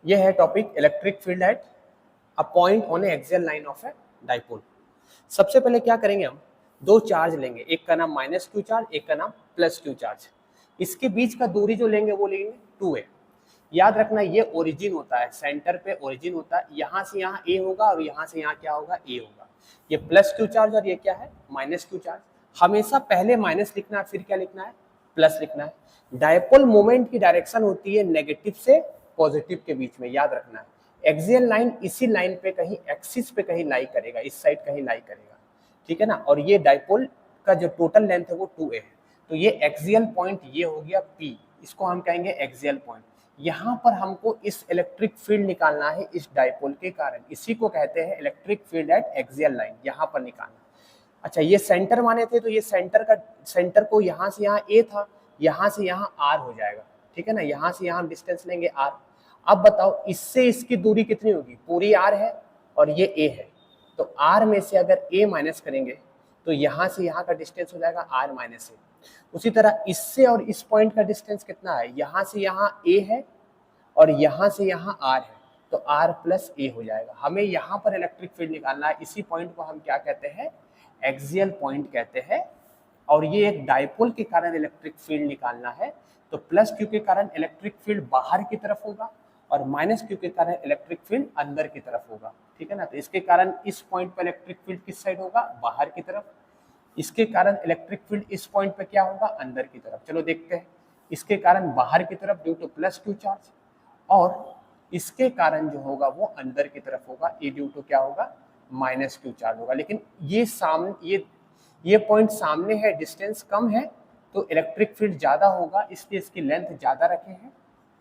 यह है topic, electric field at a point on A axial line of a dipole. सबसे पहले क्या करेंगे, हम दो चार्ज लेंगे, एक का नाम माइनस क्यू चार्ज, एक का नाम प्लस क्यू चार्ज। इसके बीच का दूरी जो लेंगे वो लेंगे 2a। याद रखना, ये ओरिजिन होता है, सेंटर पे ओरिजिन होता है, यहाँ से यहाँ a होगा और यहाँ से यहाँ क्या होगा, a होगा। ये प्लस क्यू चार्ज और ये क्या है, माइनस क्यू चार्ज। हमेशा पहले माइनस लिखना है, फिर क्या लिखना है, प्लस लिखना है। डायपोल मोमेंट की डायरेक्शन होती है नेगेटिव से पॉजिटिव के बीच में, याद रखना है। एक्सियल लाइन इसी लाइन पे कहीं, एक्सिस पे कहीं लाई करेगा, इस साइड कहीं लाई करेगा। ठीक है ना। और ये डायपोल का जो टोटल लेंथ है वो 2a है। तो ये एक्सियल पॉइंट ये हो गया P, इसको हम कहेंगे एक्सियल पॉइंट। यहाँ पर हमको इस इलेक्ट्रिक फील्ड निकालना है इस डायपोल के कारण, इसी को कहते हैं electric field at axial line, यहाँ पर निकालना। अच्छा, ये सेंटर माने थे, तो ये सेंटर को यहाँ से यहाँ A था, यहाँ से यहाँ R हो जाएगा। ठीक है ना, यहाँ से यहाँ डिस्टेंस लेंगे R। अब बताओ, इससे इसकी दूरी कितनी होगी, पूरी R है और ये A है, तो R में से अगर A माइनस करेंगे तो यहाँ से यहाँ का डिस्टेंस हो जाएगा R माइनस A। उसी तरह इससे और इस पॉइंट का डिस्टेंस कितना है, यहाँ से यहाँ A है और यहाँ से यहाँ R है, तो R प्लस A हो जाएगा। हमें यहाँ पर इलेक्ट्रिक फील्ड निकालना है, इसी पॉइंट को हम क्या कहते हैं, एक्सियल पॉइंट कहते हैं। और ये एक डायपोल के कारण इलेक्ट्रिक फील्ड निकालना है, तो प्लस क्यू के कारण इलेक्ट्रिक फील्ड बाहर की तरफ होगा और माइनस क्यू के कारण इलेक्ट्रिक फील्ड अंदर की तरफ होगा। ठीक है ना। तो इसके कारण इस पॉइंट पर इलेक्ट्रिक फील्ड किस साइड होगा, बाहर की तरफ। इसके कारण इलेक्ट्रिक फील्ड इस पॉइंट पे क्या होगा, अंदर की तरफ। चलो देखते हैं। इसके कारण बाहर की तरफ due to plus Q charge, और इसके कारण जो होगा वो अंदर की तरफ होगा, ये ड्यू टू क्या होगा, माइनस क्यू चार्ज होगा। लेकिन ये सामने, ये पॉइंट सामने है, डिस्टेंस कम है, तो इलेक्ट्रिक फील्ड ज्यादा होगा, इसलिए इसकी लेंथ ज्यादा रखे हैं।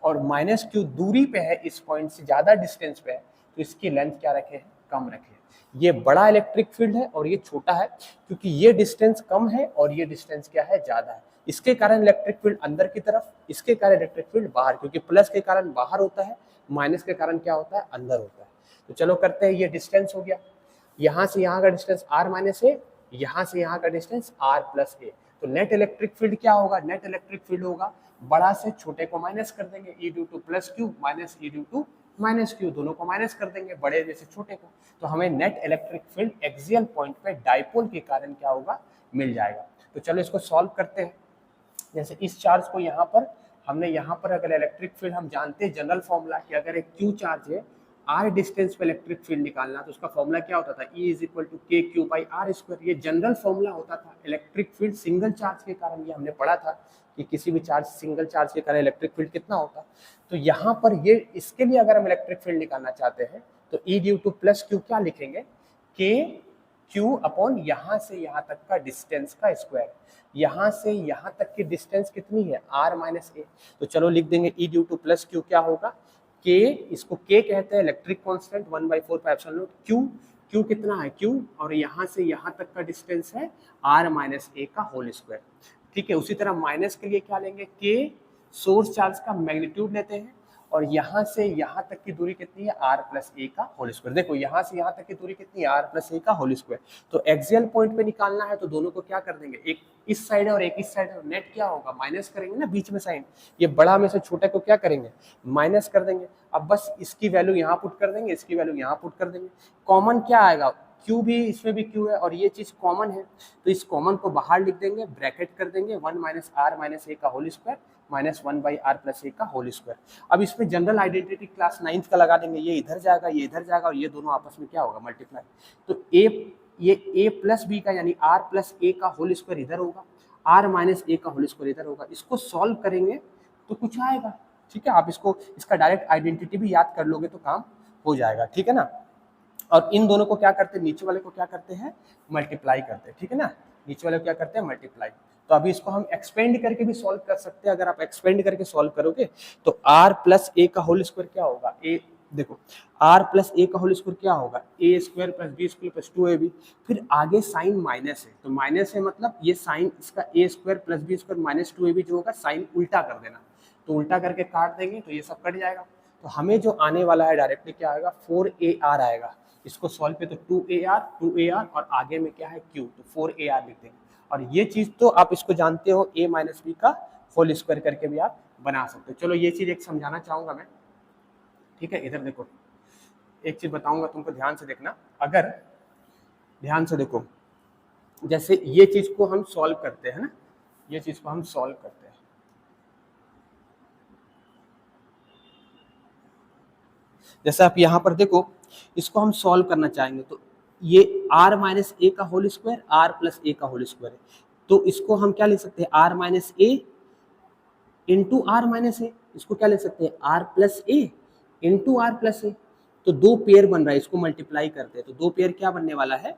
और माइनस क्यू दूरी पे है, इस पॉइंट से ज्यादा डिस्टेंस पे है, तो इसकी लेंथ क्या रखे हैं, कम रखे हैं। ये बड़ा इलेक्ट्रिक फील्ड है और ये छोटा है, क्योंकि ये डिस्टेंस कम है और ये डिस्टेंस क्या है, ज्यादा है। इसके कारण इलेक्ट्रिक फील्ड अंदर की तरफ, इसके कारण इलेक्ट्रिक फील्ड बाहर, क्योंकि प्लस के कारण बाहर होता है, माइनस के कारण क्या होता है, अंदर होता है। तो चलो करते हैं, ये डिस्टेंस हो गया, यहाँ से यहाँ का डिस्टेंस r माइनस ए, यहाँ से यहाँ का डिस्टेंस r प्लस ए। तो नेट इलेक्ट्रिक फील्ड क्या होगा, नेट इलेक्ट्रिक फील्ड होगा, बड़ा से छोटे को माइनस कर देंगे, E due to plus Q minus E due to minus Q, दोनों को माइनस कर देंगे, बड़े में से छोटे को। तो हमें net electric field axial point पे डाइपोल के कारण क्या होगा, मिल जाएगा। तो चलो इसको सॉल्व करते हैं। जैसे इस चार्ज को यहाँ पर हमने, यहाँ पर अगर इलेक्ट्रिक फील्ड हम जानते हैं जनरल फॉर्मूला कि अगर एक क्यू चार्ज है, r डिस्टेंस पे इलेक्ट्रिक फील्ड निकालना, तो उसका फॉर्मूला क्या होता था, E इज इक्वल टू के क्यू बाई आर स्क्वायर। ये जनरल फॉर्मूला होता था इलेक्ट्रिक फील्ड सिंगल चार्ज के कारण। ये हमने पढ़ा था कि किसी भी चार्ज, सिंगल चार्ज के कारण इलेक्ट्रिक फील्ड कितना होता। तो यहाँ पर ये, इसके लिए अगर हम इलेक्ट्रिक फील्ड निकालना चाहते हैं तो E due to plus Q क्या लिखेंगे, के क्यू अपॉन यहाँ से यहाँ तक का डिस्टेंस का स्क्वायर। यहाँ से यहाँ तक की डिस्टेंस कितनी है, r माइनस ए। तो चलो लिख देंगे E due to plus Q क्या होगा, K, इसको K कहते हैं electric constant 1/4 pi epsilon not Q। Q कितना है, Q, और यहाँ से यहाँ तक का डिस्टेंस है r माइनस ए का होल स्क्वायर। ठीक है, उसी तरह माइनस के लिए क्या लेंगे, K सोर्स चार्ज का मैग्नीट्यूड लेते हैं, और यहाँ से यहाँ तक की दूरी कितनी है, r प्लस ए का होल स्क्वायर। देखो यहाँ से यहाँ तक की दूरी कितनी है, r प्लस ए का होल स्क्वायर। तो एक्सियल पॉइंट पे निकालना है तो दोनों को क्या कर देंगे, एक इस साइड है और एक इस साइड है, नेट क्या होगा, माइनस करेंगे ना बीच में साइन, ये बड़ा में से छोटे को क्या करेंगे, माइनस कर देंगे। अब बस इसकी वैल्यू यहाँ पुट कर देंगे, इसकी वैल्यू यहाँ पुट कर देंगे। कॉमन क्या आएगा, Q भी, इसमें भी Q है और ये चीज कॉमन है, तो इस कॉमन को बाहर लिख देंगे, ब्रैकेट कर देंगे 1 माइनस r माइनस ए का whole square minus 1 by R plus A का होल स्क्वायर। अब इसमें जनरल आइडेंटिटी क्लास 9th का लगा देंगे, ये इधर जाएगा, ये इधर जाएगा, और ये दोनों आपस में क्या होगा, मल्टीप्लाई। तो ये a प्लस बी का यानी r प्लस ए का होल स्क्वायर इधर होगा, r माइनस ए का होल स्क्वायर इधर होगा। इसको सॉल्व करेंगे तो कुछ आएगा। ठीक है, आप इसको, इसका डायरेक्ट आइडेंटिटी भी याद कर लोगे तो काम हो जाएगा। ठीक है ना, और इन दोनों को क्या करते हैं, नीचे वाले को क्या करते हैं, मल्टीप्लाई करते हैं। ठीक है ना, नीचे वाले को क्या करते हैं, मल्टीप्लाई। तो अभी इसको हम एक्सपेंड करके भी सॉल्व कर सकते हैं। अगर आप एक्सपेंड करके सॉल्व करोगे तो r प्लस ए का होल स्क्वायर क्या होगा, ए, देखो r प्लस ए का होल स्क्वायर क्या होगा, A square plus B square plus 2ab। फिर आगे साइन माइनस है, तो माइनस है मतलब ये साइन इसका A square plus B square minus 2ab जो होगा, साइन उल्टा कर देना, तो उल्टा करके काट देंगे तो ये सब कट जाएगा। तो हमें जो आने वाला है डायरेक्टली क्या आएगा, 4ar आएगा। इसको सॉल्व पे तो 2ar और आगे में क्या है q, तो 4ar लिख देंगे। और ये चीज तो आप इसको जानते हो, a माइनस बी का होल स्क्वायर करके भी आप बना सकते हो। चलो ये चीज एक समझाना चाहूंगा मैं। ठीक है, इधर देखो, एक चीज बताऊंगा तुमको, ध्यान से देखना। अगर ध्यान से देखो, जैसे ये चीज को हम सॉल्व करते हैं ना, ये चीज को हम सॉल्व करते हैं, जैसे आप यहाँ पर देखो, इसको हम सॉल्व करना चाहेंगे तो ये r माइनस ए का whole square r plus A का होल स्क्वायर है, तो इसको हम क्या लिख सकते हैं, r minus A into R minus A. इसको क्या लिख सकते हैं, r plus A into R plus A. तो दो पेयर बन रहा है, इसको मल्टीप्लाई करते हैं तो दो पेयर क्या बनने वाला है,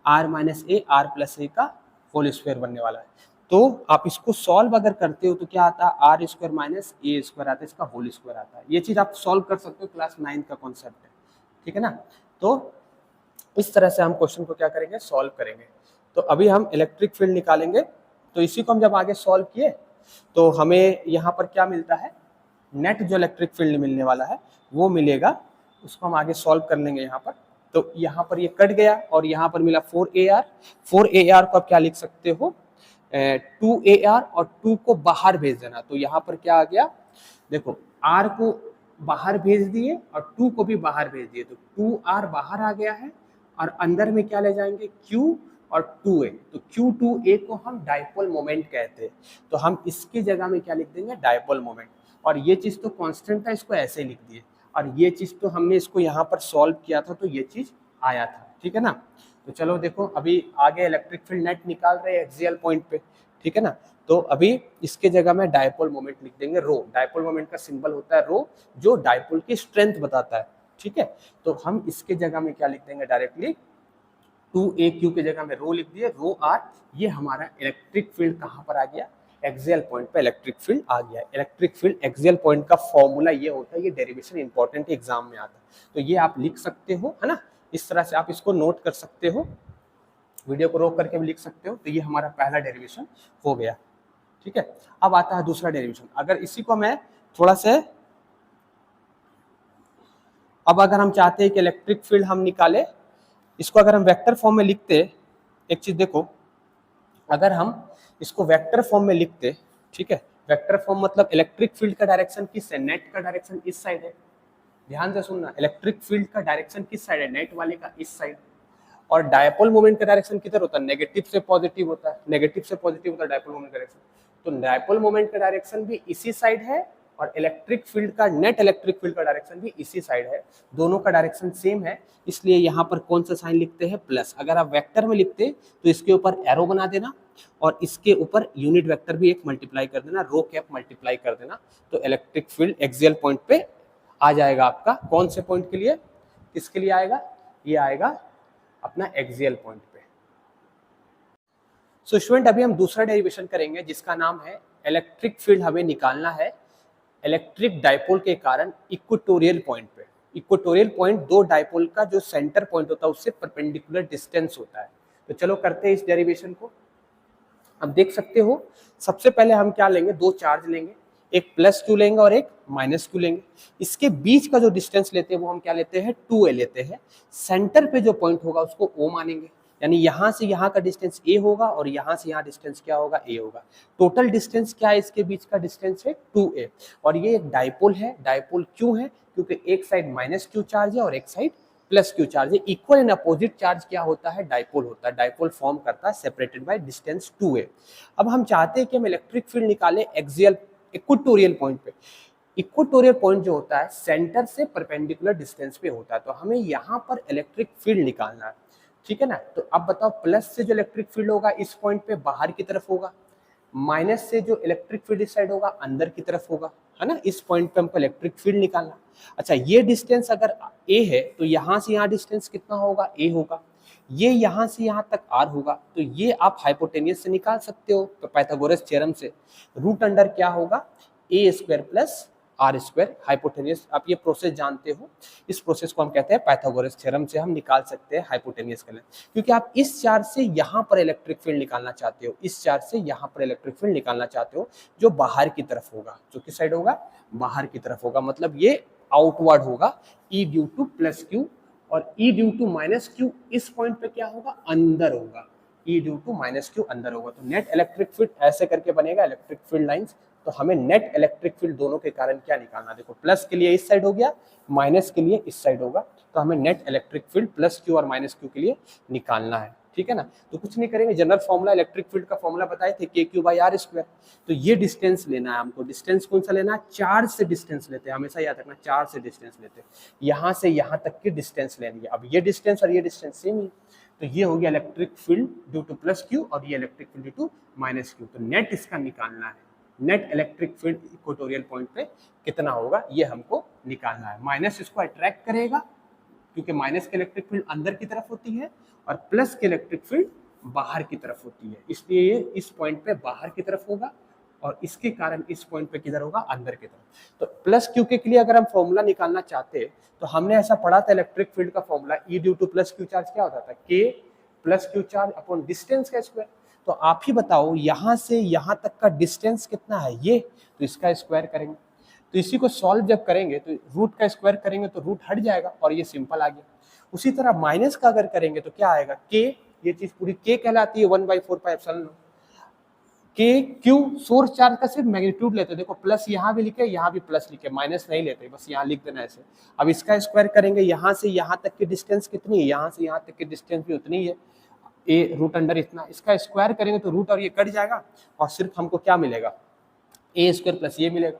r minus A R plus A का होल स्क्वायर बनने वाला है। तो आप इसको सॉल्व अगर करते हो तो क्या आता है, R square minus A square आता है, इसका होल स्क्वायर आता है। ये चीज आप सॉल्व कर सकते हो, क्लास 9 का कॉन्सेप्ट है। ठीक है ना, तो इस तरह से हम क्वेश्चन को क्या करेंगे, सॉल्व करेंगे। तो अभी हम इलेक्ट्रिक फील्ड निकालेंगे, तो इसी को हम जब आगे सॉल्व किए तो हमें यहाँ पर क्या मिलता है, नेट जो इलेक्ट्रिक फील्ड मिलने वाला है वो मिलेगा, उसको हम आगे सॉल्व कर लेंगे यहाँ पर। तो यहाँ पर ये कट गया और यहाँ पर मिला 4ar। 4ar को आप क्या लिख सकते हो, 2ar, और 2 को बाहर भेज देना। तो यहाँ पर क्या आ गया, देखो r को बाहर भेज दिए और 2 को भी बाहर भेज दिए, तो 2r बाहर आ गया है और अंदर में क्या ले जाएंगे, q और 2a। तो q2a को हम डाइपोल मोमेंट कहते हैं, तो हम इसकी जगह में क्या लिख देंगे, डाइपोल मोमेंट। और ये चीज तो कांस्टेंट था, इसको ऐसे ही लिख दिए, और ये चीज तो हमने इसको यहाँ पर सॉल्व किया था तो ये चीज आया था। ठीक है ना, तो चलो देखो अभी आगे इलेक्ट्रिक फील्ड नेट निकाल रहे हैं एक्सियल पॉइंट पे। ठीक है ना, तो अभी इसके जगह में डाइपोल मोमेंट लिख देंगे, रो। डाइपोल मोमेंट का सिंबल होता है रो, जो डाइपोल की स्ट्रेंथ बताता है। ठीक है, तो हम इसके जगह में क्या लिख देंगे, डायरेक्टली 2aq के जगह में रो लिख दिए, रो आर। ये हमारा इलेक्ट्रिक फील्ड कहाँ पर आ गया, एक्सियल पॉइंट पे इलेक्ट्रिक फील्ड आ गया। इलेक्ट्रिक फील्ड एक्सियल पॉइंट का फॉर्मूला ये होता है, ये डेरिवेशन इंपॉर्टेंट एग्जाम में आता है, तो ये आप लिख सकते हो, है ना। इस तरह से आप इसको नोट कर सकते हो, वीडियो को रोक करके भी लिख सकते हो। तो ये हमारा पहला डेरिवेशन हो गया, ठीक है। अब आता है दूसरा डेरिवेशन। अगर इसी को मैं थोड़ा सा, अब अगर हम चाहते हैं कि इलेक्ट्रिक फील्ड हम निकाले, इसको अगर हम वेक्टर फॉर्म में लिखते, एक चीज देखो, अगर हम इसको वेक्टर फॉर्म में लिखते, ठीक है, वेक्टर फॉर्म मतलब इलेक्ट्रिक फील्ड का डायरेक्शन किस है, नेट का डायरेक्शन इस साइड है। ध्यान से सुनना, इलेक्ट्रिक फील्ड का डायरेक्शन किस साइड है, नेट वाले का इस साइड। और डायपोल मोमेंट का डायरेक्शन किधर होता है, नेगेटिव से पॉजिटिव होता है, नेगेटिव से पॉजिटिव होता है डायपोल मोमेंट का डायरेक्शन। तो डायपोल मोमेंट का डायरेक्शन भी इसी साइड है और इलेक्ट्रिक फील्ड का, नेट इलेक्ट्रिक फील्ड का डायरेक्शन भी इसी साइड है, दोनों का डायरेक्शन सेम है। इसलिए यहाँ पर कौन सा साइन लिखते हैं, प्लस। अगर आप वेक्टर में लिखते तो इसके ऊपर एरो बना देना और इसके ऊपर यूनिट वेक्टर भी एक मल्टीप्लाई कर देना, रो कैप मल्टीप्लाई कर देना, तो इलेक्ट्रिक फील्ड एक्सियल पॉइंट पे आ जाएगा आपका। कौन से पॉइंट के लिए, किसके लिए आएगा, ये आएगा अपना एक्सियल पॉइंट पे। सो स्टूडेंट, अभी हम दूसरा डेरिवेशन करेंगे जिसका नाम है इलेक्ट्रिक फील्ड हमें निकालना है इलेक्ट्रिक डायपोल के कारण इक्वेटोरियल पॉइंट पे। इक्वेटोरियल पॉइंट दो डायपोल का जो सेंटर पॉइंट होता है उससे परपेंडिकुलर डिस्टेंस होता है। तो चलो करते हैं इस डेरिवेशन को। अब देख सकते हो, सबसे पहले हम क्या लेंगे, दो चार्ज लेंगे, एक प्लस क्यू लेंगे और एक माइनस क्यू लेंगे। इसके बीच का जो डिस्टेंस लेते हैं वो हम क्या लेते हैं, 2a लेते हैं। सेंटर पे जो पॉइंट होगा उसको O मानेंगे, यानी यहां से यहां का डिस्टेंस a होगा और यहां से यहां डिस्टेंस क्या होगा, a होगा। टोटल डिस्टेंस क्या है, इसके बीच का डिस्टेंस है 2a। और ये एक डायपोल है। डायपोल क्यों है, क्योंकि एक साइड माइनस क्यू चार्ज है और एक साइड प्लस क्यू चार्ज है। इक्वल एंड अपोजिट चार्ज क्या होता है, डायपोल होता है। डायपोल फॉर्म करता है सेपरेटेड बाय डिस्टेंस 2a। अब हम चाहते हैं कि हम इलेक्ट्रिक फील्ड निकालें एक्सियल इक्वेटोरियल पॉइंट पे। इक्वेटोरियल पॉइंट जो होता है सेंटर से परपेंडिकुलर डिस्टेंस पे होता है, तो हमें यहाँ पर इलेक्ट्रिक फील्ड निकालना है, ठीक है ना। तो अब बताओ, प्लस से जो इलेक्ट्रिक फील्ड होगा इस पॉइंट पे बाहर की तरफ होगा, माइनस से जो इलेक्ट्रिक फील्ड इस साइड होगा अंदर की तरफ होगा, है ना। इस पॉइंट पे हमको इलेक्ट्रिक फील्ड निकालना। अच्छा, ये डिस्टेंस अगर a है तो यहाँ से यहाँ डिस्टेंस कितना होगा, a होगा। ये यहाँ से यहाँ तक r होगा, तो ये आप हाइपोटेनियस से निकाल सकते हो पाइथागोरस थ्योरम से। रूट अंडर क्या होगा, a square plus R square. Hypotenuse, आप ये प्रोसेस जानते हो, इस प्रोसेस को हम कहते हैं पाइथागोरस थ्योरम से हम निकाल सकते हैं हाइपोटेनियस का लेंथ। क्योंकि आप इस चार्ज से यहाँ पर इलेक्ट्रिक फील्ड निकालना चाहते हो, इस चार्ज से यहाँ पर इलेक्ट्रिक फील्ड निकालना चाहते हो, जो बाहर की तरफ होगा। जो किस साइड होगा, बाहर की तरफ होगा, मतलब ये आउटवर्ड होगा, ई ड्यू टू प्लस क्यू। और E due to minus Q इस पॉइंट पे क्या होगा, अंदर होगा। ई ड्यू टू माइनस क्यू अंदर होगा। तो नेट इलेक्ट्रिक फील्ड ऐसे करके बनेगा, इलेक्ट्रिक फील्ड लाइंस। तो हमें नेट इलेक्ट्रिक फील्ड दोनों के कारण क्या निकालना, देखो प्लस के लिए इस साइड हो गया, माइनस के लिए इस साइड होगा। तो हमें net electric field plus Q और माइनस क्यू के लिए निकालना है, ठीक है ना। तो कुछ नहीं करेंगे, जनरल फॉर्मूला इलेक्ट्रिक फील्ड का फॉर्मूला बताए थे, के क्यू बाई आर स्क्वायर। तो ये डिस्टेंस लेना है हमको। डिस्टेंस कौन सा लेना है, चार्ज से डिस्टेंस लेते हैं, हमेशा याद रखना, चार्ज से डिस्टेंस लेते हैं। यहाँ से यहाँ तक की डिस्टेंस लेनी है। अब ये डिस्टेंस और ये डिस्टेंस सेम ही, तो ये हो गया electric field due to plus Q और ये electric field due to minus Q. तो नेट इसका निकालना है, net electric field equatorial point पे कितना होगा ये हमको निकालना है। माइनस इसको अट्रैक्ट करेगा क्योंकि माइनस की इलेक्ट्रिक फील्ड अंदर की तरफ होती है और प्लस की इलेक्ट्रिक फील्ड बाहर की तरफ होती है, इसलिए ये इस पॉइंट पे बाहर की तरफ होगा और इसके कारण इस पॉइंट पे किधर होगा, अंदर की तरफ। तो प्लस क्यू के लिए अगर हम फॉर्मूला निकालना चाहते हैं तो हमने ऐसा पढ़ा था, इलेक्ट्रिक फील्ड का formula E due to plus Q charge क्या होता था, K plus Q charge upon distance का स्क्वायर। तो आप ही बताओ यहाँ से यहाँ तक का डिस्टेंस कितना है, ये, तो इसका स्क्वायर करेंगे। तो इसी को सॉल्व जब करेंगे तो रूट का स्क्वायर करेंगे तो रूट हट जाएगा और ये सिंपल आ गया। उसी तरह माइनस का अगर करेंगे तो क्या आएगा, के, ये चीज पूरी के कहलाती है 1/4πε0। के क्यू सोर्स चार्ज का सिर्फ मैग्नीट्यूड लेते हैं, देखो प्लस यहाँ भी लिखे, यहाँ भी प्लस लिखे, माइनस नहीं लेते, बस यहाँ लिख देना ऐसे। अब इसका स्क्वायर करेंगे, यहाँ से यहाँ तक की डिस्टेंस कितनी है, यहाँ से यहाँ तक की डिस्टेंस भी उतनी है, ए रूट अंडर इतना। इसका स्क्वायर करेंगे तो रूट और ये कट जाएगा और सिर्फ हमको क्या मिलेगा, ए स्क्वायर प्लस ये मिलेगा,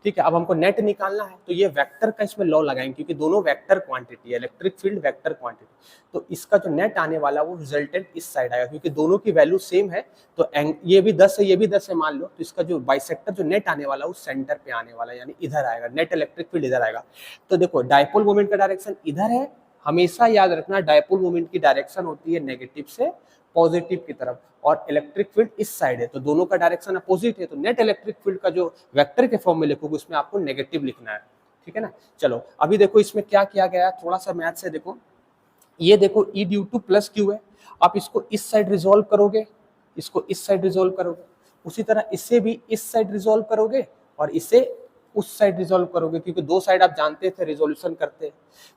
ठीक है। अब हमको नेट निकालना है तो ये वेक्टर का इसमें लॉ लगाएंगे क्योंकि दोनों वेक्टर क्वांटिटी है, इलेक्ट्रिक फील्ड वेक्टर क्वांटिटी। तो इसका जो नेट आने वाला वो रिजल्टेंट इस साइड आएगा क्योंकि दोनों की वैल्यू सेम है। तो ये भी 10 है, ये भी 10 है मान लो, तो इसका जो बाइसेक्टर जो नेट आने वाला वो सेंटर पे आने वाला है, यानी इधर आएगा, नेट इलेक्ट्रिक फील्ड इधर आएगा। तो देखो डायपोल मोमेंट का डायरेक्शन इधर है, हमेशा याद रखना डायपोल मोमेंट की डायरेक्शन होती है नेगेटिव से पॉजिटिव की तरफ और इलेक्ट्रिक फील्ड इस साइड है, तो दोनों का डायरेक्शन अपोजिट है। तो नेट इलेक्ट्रिक फील्ड का जो वेक्टर के फॉर्म में लिखोगे उसमें आपको नेगेटिव लिखना है, ठीक है ना। चलो अभी देखो इसमें क्या किया गया, थोड़ा सा मैथ से देखो। ये देखो E due to plus Q है, आप इसको इस साइड रिजोल्व करोगे, इसको इस साइड रिजोल्व करोगे, उसी तरह इसे भी इस साइड रिजोल्व करोगे और इसे उस साइड रिजोल्व करोगे, क्योंकि दो साइड आप जानते थे रिजोल्यूशन करते।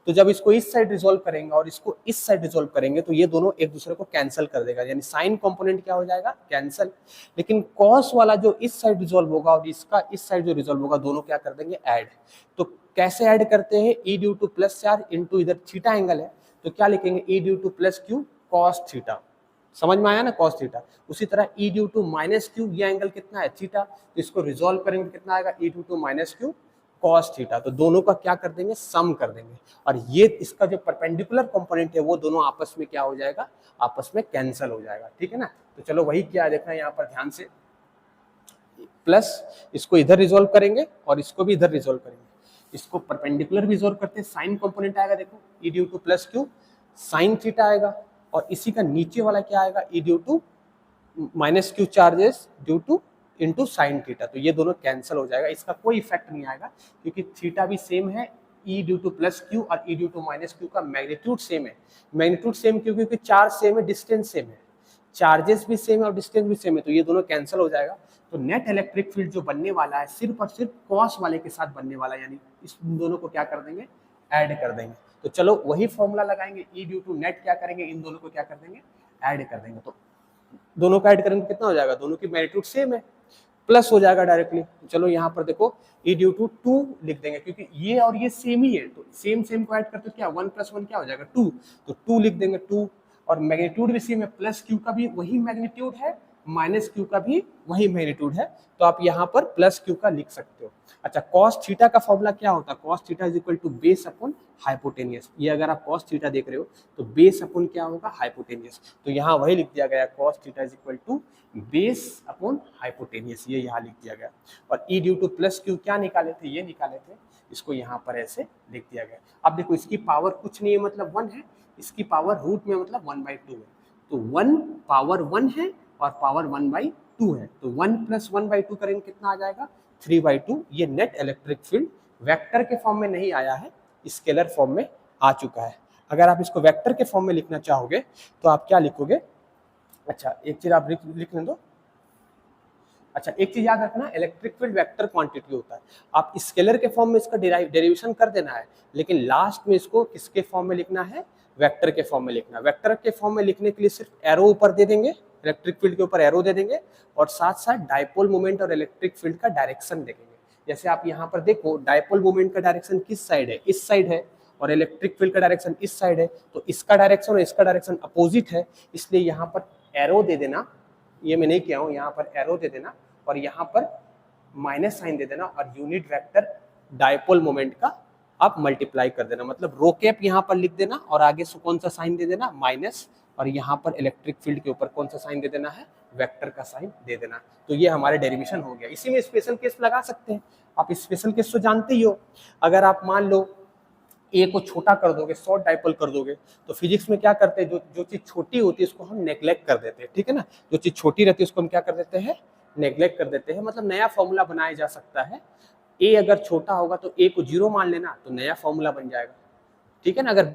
तो जब इसको इस साइड रिजोल्व करेंगे और इसको इस साइड रिजोल्व करेंगे तो ये दोनों एक दूसरे को कैंसिल कर देगा, यानी साइन कंपोनेंट क्या हो जाएगा, कैंसिल। लेकिन कॉस वाला जो इस साइड रिजोल्व होगा और इसका इस साइड जो रिजोल्व होगा, दोनों क्या कर देंगे, ऐड। तो कैसे ऐड करते हैं, ई ड्यू टू प्लस चार इंटू इधर थीटा एंगल है तो क्या लिखेंगे, E due to plus Q cos theta, समझ में आया ना, कॉस थीटा। उसी तरह E due to minus Q, ये एंगल कितना है, थीटा, तो इसको रिजोल्व करेंगे कितना आएगा, E due to minus Q cos theta. तो दोनों का क्या कर देंगे, सम कर देंगे, और ये इसका जो परपेंडिकुलर कंपोनेंट है वो दोनों आपस में क्या हो जाएगा, आपस में कैंसिल हो जाएगा, ठीक है ना। तो चलो वही क्या है देखना यहाँ पर ध्यान से, प्लस इसको इधर रिजोल्व करेंगे और इसको भी इधर रिजोल्व करेंगे, इसको परपेंडिकुलर रिजोल्व करते हैं, साइन कंपोनेंट आएगा, देखो E due to plus Q sine theta आएगा, और इसी का नीचे वाला क्या आएगा, E due to minus Q charges due to into sine theta. तो ये दोनों कैंसिल हो जाएगा, इसका कोई इफेक्ट नहीं आएगा क्योंकि थीटा भी सेम है, ई ड्यू टू प्लस क्यू और E due to minus Q का मैग्नीट्यूड सेम है। मैग्नीट्यूड सेम क्यों, क्योंकि चार्ज सेम है, डिस्टेंस सेम है, चार्जेस भी सेम है और डिस्टेंस भी सेम है, तो ये दोनों कैंसिल हो जाएगा। तो नेट इलेक्ट्रिक फील्ड जो बनने वाला है सिर्फ और सिर्फ कॉस वाले के साथ बनने वाला है, यानी इस दोनों को क्या कर देंगे, ऐड कर देंगे। तो चलो वही फॉर्मूला लगाएंगे, ई ड्यू टू नेट क्या करेंगे, इन दोनों को क्या कर देंगे, ऐड कर देंगे। तो दोनों का ऐड करेंगे कितना हो जाएगा, दोनों की मैग्नीट्यूड सेम है, प्लस हो जाएगा डायरेक्टली। चलो यहाँ पर देखो ई ड्यू टू 2 लिख देंगे क्योंकि ये और ये सेम ही है, तो सेम सेम को ऐड करते क्या 1 + 1 क्या हो जाएगा 2, तो 2 लिख देंगे 2, और मैग्नीट्यूड भी सेम है, प्लस क्यू का भी वही मैग्नीट्यूड है, माइनस क्यू का भी वही मैग्नीट्यूड है, तो आप यहाँ पर प्लस क्यू का लिख सकते हो। अच्छा, कॉस थीटा का फॉर्मूला क्या होता है, cos theta is equal to base upon hypotenuse. ये अगर आप कॉस थीटा देख रहे हो तो बेस अपॉन क्या होगा, हाइपोटेनियस, तो यहाँ वही लिख दिया गया cos theta is equal to base upon hypotenuse, ये यहाँ लिख दिया गया। और E due to plus Q क्या निकाले थे, ये निकाले थे, इसको यहाँ पर ऐसे लिख दिया गया। अब देखो इसकी पावर कुछ नहीं है, मतलब 1 है, इसकी पावर रूट में मतलब 1/2 है, तो 1 पावर 1 है और पावर 1/2 है, तो 1 + 1/2 करेंगे कितना आ जाएगा, 3/2। ये नेट इलेक्ट्रिक फील्ड वेक्टर के फॉर्म में नहीं आया है, स्केलर फॉर्म में आ चुका है। अगर आप इसको वेक्टर के फॉर्म में लिखना चाहोगे तो आप क्या लिखोगे, अच्छा एक चीज आप लिखने दो, अच्छा एक चीज याद रखना, इलेक्ट्रिक फील्ड वेक्टर क्वांटिटी होता है, आप स्केलर के फॉर्म में इसका डेरिवेशन कर देना है, लेकिन लास्ट में इसको किसके फॉर्म में लिखना है, वेक्टर के फॉर्म में लिखना। वेक्टर के फॉर्म में लिखने के लिए सिर्फ एरो ऊपर दे देंगे, इलेक्ट्रिक फील्ड के ऊपर एरो दे देंगे, और साथ साथ डायपोल मोमेंट और इलेक्ट्रिक फील्ड का डायरेक्शन देखेंगे। जैसे आप यहाँ पर देखो डायपोल मोमेंट का डायरेक्शन किस साइड है, इस साइड है, और इलेक्ट्रिक फील्ड का डायरेक्शन इस साइड है, तो इसका डायरेक्शन और इसका डायरेक्शन अपोजिट है, इसलिए यहाँ पर एरो दे देना, ये मैं नहीं किया हूँ, यहाँ पर एरो दे देना और यहाँ पर माइनस साइन दे देना, और यूनिट वेक्टर डायपोल मोमेंट का आप मल्टीप्लाई कर देना, मतलब रो कैप यहाँ पर लिख देना और आगे से कौन सा साइन दे देना, माइनस, और यहाँ पर इलेक्ट्रिक फील्ड के ऊपर कौन सा साइन दे देना है, वेक्टर का साइन दे देना। तो ये हमारे डेरिवेशन हो गया। इसी में स्पेशल केस लगा सकते हैं, आप स्पेशल केस तो जानते ही हो। अगर आप मान लो ए को छोटा कर दोगे, शॉर्ट डाइपोल कर दोगे, तो फिजिक्स में क्या करते हैं, जो चीज छोटी होती है उसको हम नेग्लेक्ट कर देते हैं, ठीक है ना, जो चीज छोटी रहती है उसको हम क्या कर देते हैं, नेग्लेक्ट कर देते हैं। मतलब नया फॉर्मूला बनाया जा सकता है, ए अगर छोटा होगा तो ए को 0 मान लेना, तो नया फॉर्मूला बन जाएगा, ठीक है ना। अगर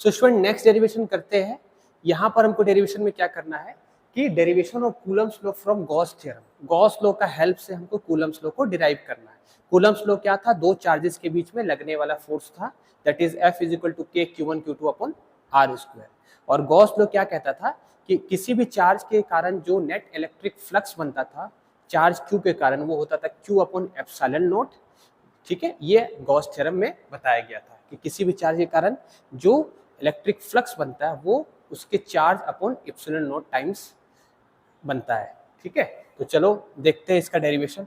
सो स्टूडेंट नेक्स्ट डेरिवेशन करते हैं। यहाँ पर हमको डेरिवेशन में क्या करना है कि derivation of Coulomb's law from Gauss theorem, Gauss law का हेल्प से हमको कूलम्स लॉ को डिराइव करना है। कूलम्स लॉ क्या था, दो चार्जेस के बीच में लगने वाला फोर्स था, that is F is equal to K Q1 Q2 अपॉन R²। और गॉस लॉ क्या कहता था कि किसी भी चार्ज के कारण जो नेट इलेक्ट्रिक फ्लक्स बनता था चार्ज Q के कारण, वो होता था Q अपॉन एप्सिलॉन नॉट, ठीक है। ये गॉस थ्योरम में बताया गया था कि किसी भी चार्ज के कारण जो इलेक्ट्रिक फ्लक्स बनता है वो उसके charge upon epsilon not times बनता है, ठीक है। तो चलो देखते हैं इसका डेरिवेशन।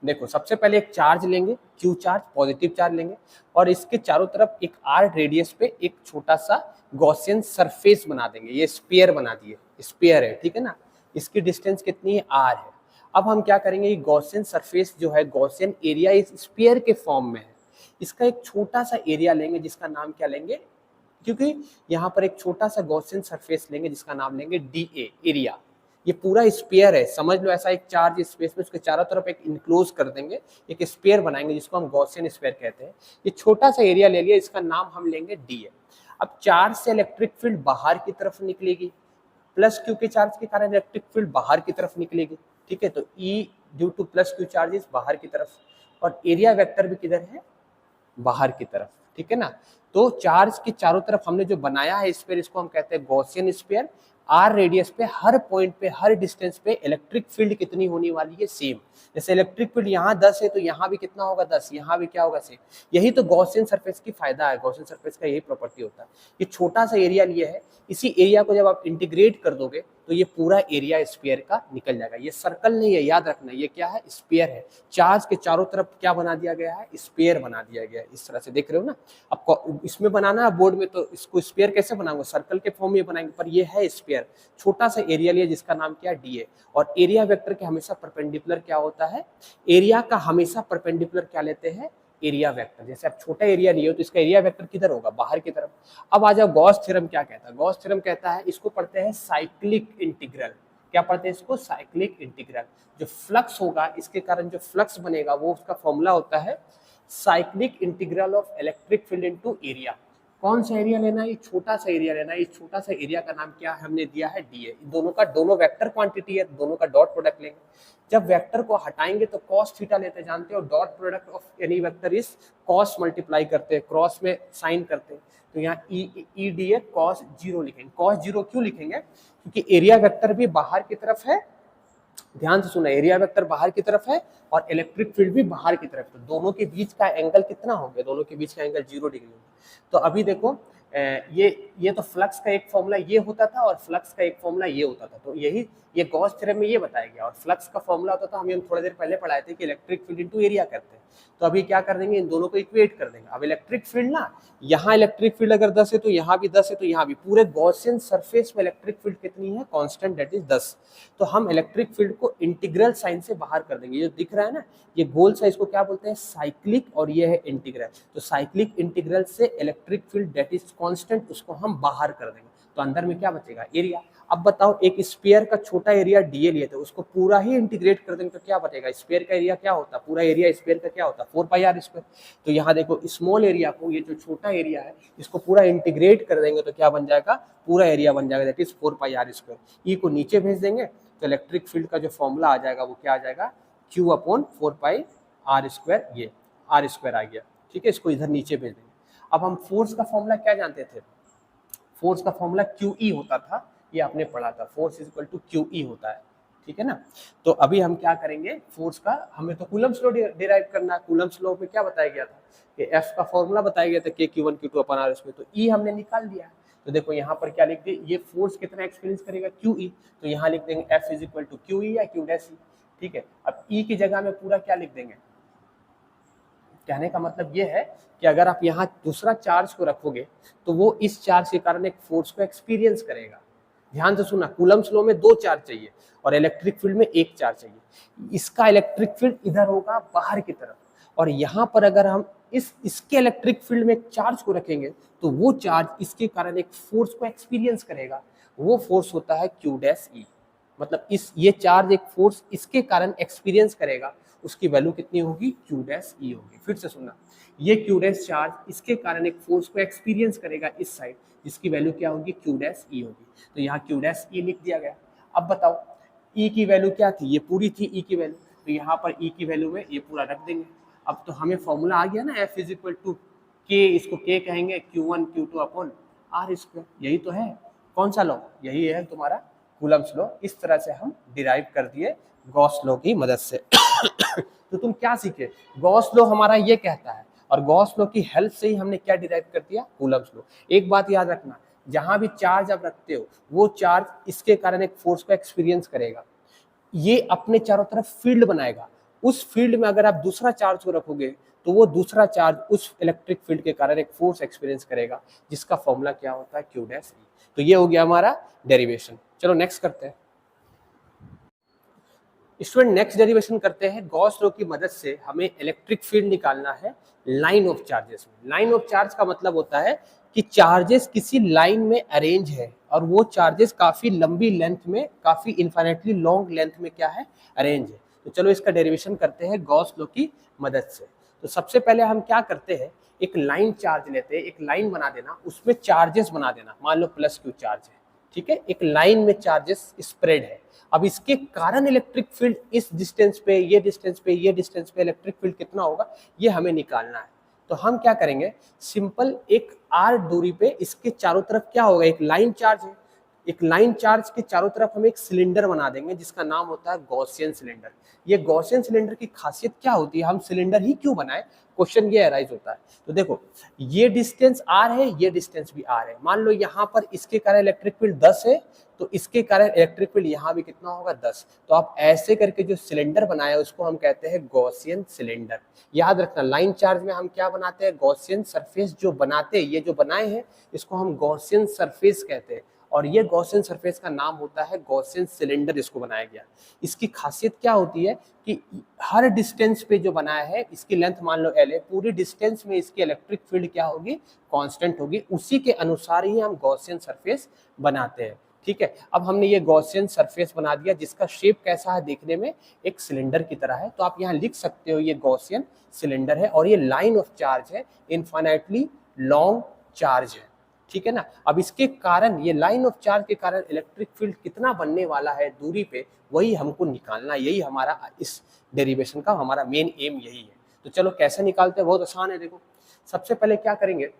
देखो सबसे पहले एक चार्ज लेंगे, Q चार्ज, पॉजिटिव चार्ज लेंगे, और इसके चारों तरफ एक R रेडियस पे एक छोटा सा गॉसियन सरफेस बना देंगे। ये स्फीयर बना दिए, स्फीयर है, ठीक है ना। इसकी डिस्टेंस कितनी है, R है। अब हम क्या करेंगे, ये गॉसियन सरफेस जो है, गॉसियन एरिया इस स्फीयर के फॉर्म में है, इसका एक छोटा सा एरिया लेंगे जिसका नाम क्या लेंगे, क्योंकि यहाँ पर एक छोटा सा गॉसियन सरफेस लेंगे जिसका नाम लेंगे DA एरिया, ये पूरा स्पेयर है, समझ लो ऐसा एक चार्ज स्पेस में उसके चारों तरफ एक इनक्लोज कर देंगे, एक स्पेयर बनाएंगे जिसको हम गॉसियन स्पेयर कहते हैं। ये छोटा सा एरिया ले लिया, इसका नाम हम लेंगे डी है। अब चार्ज से इलेक्ट्रिक फील्ड बाहर की तरफ निकलेगी, प्लस क्यू के चार्ज के कारण इलेक्ट्रिक फील्ड बाहर की तरफ निकलेगी, ठीक है। तो E due to plus Q charges बाहर की तरफ, और एरिया वेक्टर भी किधर है, बाहर की तरफ, ठीक है ना। तो चार्ज के चारों तरफ हमने जो बनाया है स्फीयर, इसको हम कहते हैं गॉसियन स्फीयर। आर रेडियस पे हर पॉइंट पे हर डिस्टेंस पे इलेक्ट्रिक फील्ड कितनी होने वाली है, सेम। जैसे इलेक्ट्रिक फील्ड यहाँ 10 है तो यहाँ भी कितना होगा, 10, यहाँ भी क्या होगा, सेम। यही तो गॉसियन सरफेस की फायदा है, गॉसियन सरफेस का यही प्रॉपर्टी होता है। ये छोटा सा एरिया लिया है, इसी एरिया को जब आप इंटीग्रेट कर दोगे तो ये पूरा एरिया स्फीयर का निकल जाएगा। ये सर्कल नहीं है, याद रखना, ये क्या है, स्फीयर है। चार्ज के चारों तरफ क्या बना दिया गया है, स्फीयर बना दिया गया है। इस तरह से देख रहे हो ना। आपको इसमें बनाना है बोर्ड में, तो इसको स्फीयर कैसे बनाऊंगा, सर्कल के फॉर्म में बनाएंगे, पर ये है स्फीयर। छोटा सा एरिया लिया जिसका नाम क्या, डी है। और एरिया वेक्टर के हमेशा परपेंडिकुलर क्या होता है, एरिया का हमेशा परपेंडिकुलर क्या लेते हैं, एरिया वेक्टर। जैसे आप छोटा एरिया लिए हो तो इसका एरिया वेक्टर किधर होगा, बाहर की तरफ। अब आ जाओ गॉस थ्योरम क्या कहता है। गॉस थ्योरम कहता है, इसको पढ़ते हैं साइक्लिक इंटीग्रल। क्या पढ़ते हैं इसको, साइक्लिक इंटीग्रल। जो फ्लक्स होगा, इसके कारण जो फ्लक्स बनेगा वो उसका फॉर्मूला होता है cyclic integral of electric field into area. कौन सा एरिया लेना है, ये छोटा सा एरिया लेना है। इस छोटा सा एरिया का नाम क्या है, हमने दिया है डी है। दोनों वेक्टर क्वांटिटी है, दोनों का डॉट प्रोडक्ट लेंगे। जब वेक्टर को हटाएंगे तो कॉस थीटा लेते हैं, जानते हो। Dot product of any vector is cos multiply करते हैं, क्रॉस में साइन करते हैं। तो यहाँ ई डी है, कॉस जीरो लिखेंगे। कॉस जीरो क्यों लिखेंगे, क्योंकि एरिया वेक्टर भी बाहर की तरफ है। ध्यान से सुना, एरिया वेक्टर बाहर की तरफ है और इलेक्ट्रिक फील्ड भी बाहर की तरफ है। दोनों के बीच का एंगल कितना हो गया, दोनों के बीच का एंगल 0 डिग्री होगा। तो अभी देखो ये तो फ्लक्स का एक फॉर्मूला ये होता था और फ्लक्स का एक फॉर्मूला ये होता था। तो यही ये गॉस थ्योरम में ये बताया गया। और फ्लक्स का फॉर्मूला होता था, हम थोड़ी देर पहले पढ़ाए थे कि इलेक्ट्रिक फील्ड इनटू एरिया करते हैं। तो अभी क्या कर देंगे, इन दोनों को इक्वेट कर देंगे। अब इलेक्ट्रिक फील्ड ना, यहाँ इलेक्ट्रिक फील्ड अगर 10 है तो यहाँ भी 10 है, तो यहाँ भी पूरे गॉसियन सरफेस में इलेक्ट्रिक फील्ड कितनी है, कांस्टेंट, दैट इज 10। तो हम इलेक्ट्रिक फील्ड को इंटीग्रल साइन से बाहर कर देंगे। ये जो दिख रहा है ना, ये गोल सा, इसको क्या बोलते हैं, साइक्लिक, और ये है इंटीग्रल। तो साइक्लिक इंटीग्रल से electric field that is constant, उसको हम बाहर कर देंगे। तो अंदर में क्या बचेगा, एरिया। अब बताओ, एक स्फीयर का छोटा एरिया डीए लिए थे, उसको पूरा ही इंटीग्रेट कर देंगे तो क्या बचेगा, स्फीयर का एरिया क्या होता, पूरा एरिया स्फीयर का क्या होता, 4 पाई आर स्क्वायर। तो यहाँ देखो, स्मॉल एरिया को, ये जो छोटा एरिया है, इसको पूरा इंटीग्रेट कर देंगे तो क्या बन जाएगा, पूरा एरिया बन जाएगा, that is 4 pi R square. E को नीचे भेज देंगे तो इलेक्ट्रिक फील्ड का जो फॉर्मूला आ जाएगा वो क्या आ जाएगा, Q upon 4 pi R square. ये आर स्क्वायर आ गया, ठीक है। इसको इधर नीचे भेज देंगे। अब हम फोर्स का फॉर्मूला क्या जानते थे, फोर्स का फॉर्मूला क्यू ई होता था, ये आपने पढ़ा था, force is equal to Q E होता है, ठीक है ना। तो अभी हम क्या करेंगे, फोर्स का हमें तो कूलम्स लॉ डिराइव करना है। कूलम्स लॉ में क्या बताया गया था कि एफ का फॉर्मूला बताया गया था के Q1 Q2 अपन आर इसमें, तो ई हमने निकाल दिया। तो देखो यहाँ पर क्या लिख दिए, ये फोर्स कितना एक्सपीरियंस करेगा, क्यू ई। तो यहाँ लिख देंगे F is equal to Q E या क्यू डैश ई, ठीक है। अब ई की जगह में पूरा क्या लिख देंगे, कहने का मतलब ये है कि अगर आप यहाँ दूसरा चार्ज को रखोगे तो वो इस चार्ज के कारण एक फोर्स को एक्सपीरियंस करेगा। ध्यान से सुना, कूलम्स लॉ में 2 चार्ज चाहिए और इलेक्ट्रिक फील्ड में 1 चार्ज चाहिए। इसका इलेक्ट्रिक फील्ड इधर होगा बाहर की तरफ, और यहाँ पर अगर हम इसके इलेक्ट्रिक फील्ड में एक चार्ज को रखेंगे तो वो चार्ज इसके कारण एक फोर्स को एक्सपीरियंस करेगा। वो फोर्स होता है क्यू डैश ई। मतलब ये चार्ज एक फोर्स इसके कारण एक्सपीरियंस करेगा, उसकी वैल्यू कितनी होगी, क्यू डैश ई होगी। फिर से सुनना, ये क्यू डैश चार्ज इसके कारण एक फोर्स को एक्सपीरियंस करेगा इस साइड, जिसकी वैल्यू क्या होगी, क्यू डैश ई होगी। तो यहाँ क्यू डैश ई लिख दिया गया। अब बताओ ई की वैल्यू क्या थी, ये पूरी थी ई की वैल्यू, तो यहाँ पर ई की वैल्यू में ये पूरा रख देंगे। अब तो हमें फॉर्मूला आ गया ना, एफ इज इक्वल टू के, इसको के कहेंगे Q1 Q2 upon are square. यही तो है, कौन सा लॉ, यही है तुम्हारा कूलम्स लॉ। इस तरह से हम डिराइव कर दिए गॉस लॉ की मदद से। तो तुम क्या सीखे, गॉस लॉ हमारा ये कहता है, और गॉस लॉ की हेल्प से ही हमने क्या डिराइव कर दिया, कूलम्स लॉ। एक बात याद रखना, जहां भी चार्ज आप रखते हो वो चार्ज इसके कारण एक फोर्स को एक्सपीरियंस करेगा, ये अपने चारों तरफ फील्ड बनाएगा। उस फील्ड में अगर आप दूसरा चार्ज को रखोगे तो वो दूसरा चार्ज उस इलेक्ट्रिक फील्ड के कारण एक फोर्स एक्सपीरियंस करेगा, जिसका फॉर्मूला क्या होता है, क्यू डैश ई। तो ये हो गया हमारा डेरिवेशन। चलो नेक्स्ट करते हैं स्टूडेंट, नेक्स्ट डेरिवेशन करते हैं। गॉस लॉ की मदद से हमें इलेक्ट्रिक फील्ड निकालना है लाइन ऑफ चार्जेस में। लाइन ऑफ चार्ज का मतलब होता है कि चार्जेस किसी लाइन में अरेंज है और वो चार्जेस काफी लंबी लेंथ में, काफी इनफाइनाइटली लॉन्ग लेंथ में क्या है, अरेंज है। तो चलो इसका डेरिवेशन करते हैं गॉस लॉ की मदद से। तो सबसे पहले हम क्या करते हैं, एक लाइन चार्ज लेते हैं, एक लाइन बना देना, उसमें चार्जेस बना देना, मान लो प्लस क्यू चार्ज है, ठीक है, एक लाइन में चार्जेस स्प्रेड है। अब इसके कारण इलेक्ट्रिक फील्ड इस डिस्टेंस पे, ये डिस्टेंस पे, ये डिस्टेंस पे इलेक्ट्रिक फील्ड कितना होगा, ये हमें निकालना है। तो हम क्या करेंगे, सिंपल एक आर दूरी पे इसके चारों तरफ क्या होगा, एक लाइन चार्ज है, एक लाइन चार्ज के चारों तरफ हम एक सिलेंडर बना देंगे जिसका नाम होता है गॉसियन सिलेंडर। ये गॉसियन सिलेंडर की खासियत क्या होती है, हम सिलेंडर ही क्यों बनाए, क्वेश्चन ये अराइज होता है। तो देखो ये डिस्टेंस आर है, ये डिस्टेंस भी आर है, मान लो यहाँ पर इसके कारण इलेक्ट्रिक फील्ड 10 है, तो इसके कारण इलेक्ट्रिक फील्ड यहाँ भी कितना होगा, 10। तो आप ऐसे करके जो सिलेंडर बनाया उसको हम कहते हैं गॉसियन सिलेंडर। याद रखना, लाइन चार्ज में हम क्या बनाते हैं, गॉसियन सरफेस जो बनाते हैं, ये जो बनाए हैं इसको हम गॉसियन सरफेस कहते हैं, और ये गॉसियन सरफेस का नाम होता है गॉसियन सिलेंडर, इसको बनाया गया। इसकी खासियत क्या होती है कि हर डिस्टेंस पे जो बनाया है, इसकी लेंथ मान लो एल है, पूरी डिस्टेंस में इसकी इलेक्ट्रिक फील्ड क्या होगी, कांस्टेंट होगी, उसी के अनुसार ही हम गॉसियन सरफेस बनाते हैं। ठीक है, अब हमने ये गॉसियन सरफेस बना दिया जिसका शेप कैसा है, देखने में एक सिलेंडर की तरह है। तो आप यहाँ लिख सकते हो ये गॉसियन सिलेंडर है और ये लाइन ऑफ चार्ज है, इनफाइनाइटली लॉन्ग चार्ज है, ठीक है ना। अब इसके कारण, ये लाइन ऑफ चार्ज के कारण इलेक्ट्रिक फील्ड कितना बनने वाला है दूरी पे, वही हमको निकालना, यही हमारा इस डेरिवेशन का हमारा मेन एम यही है। तो चलो कैसे निकालते हैं, बहुत आसान है। देखो सबसे पहले क्या करेंगे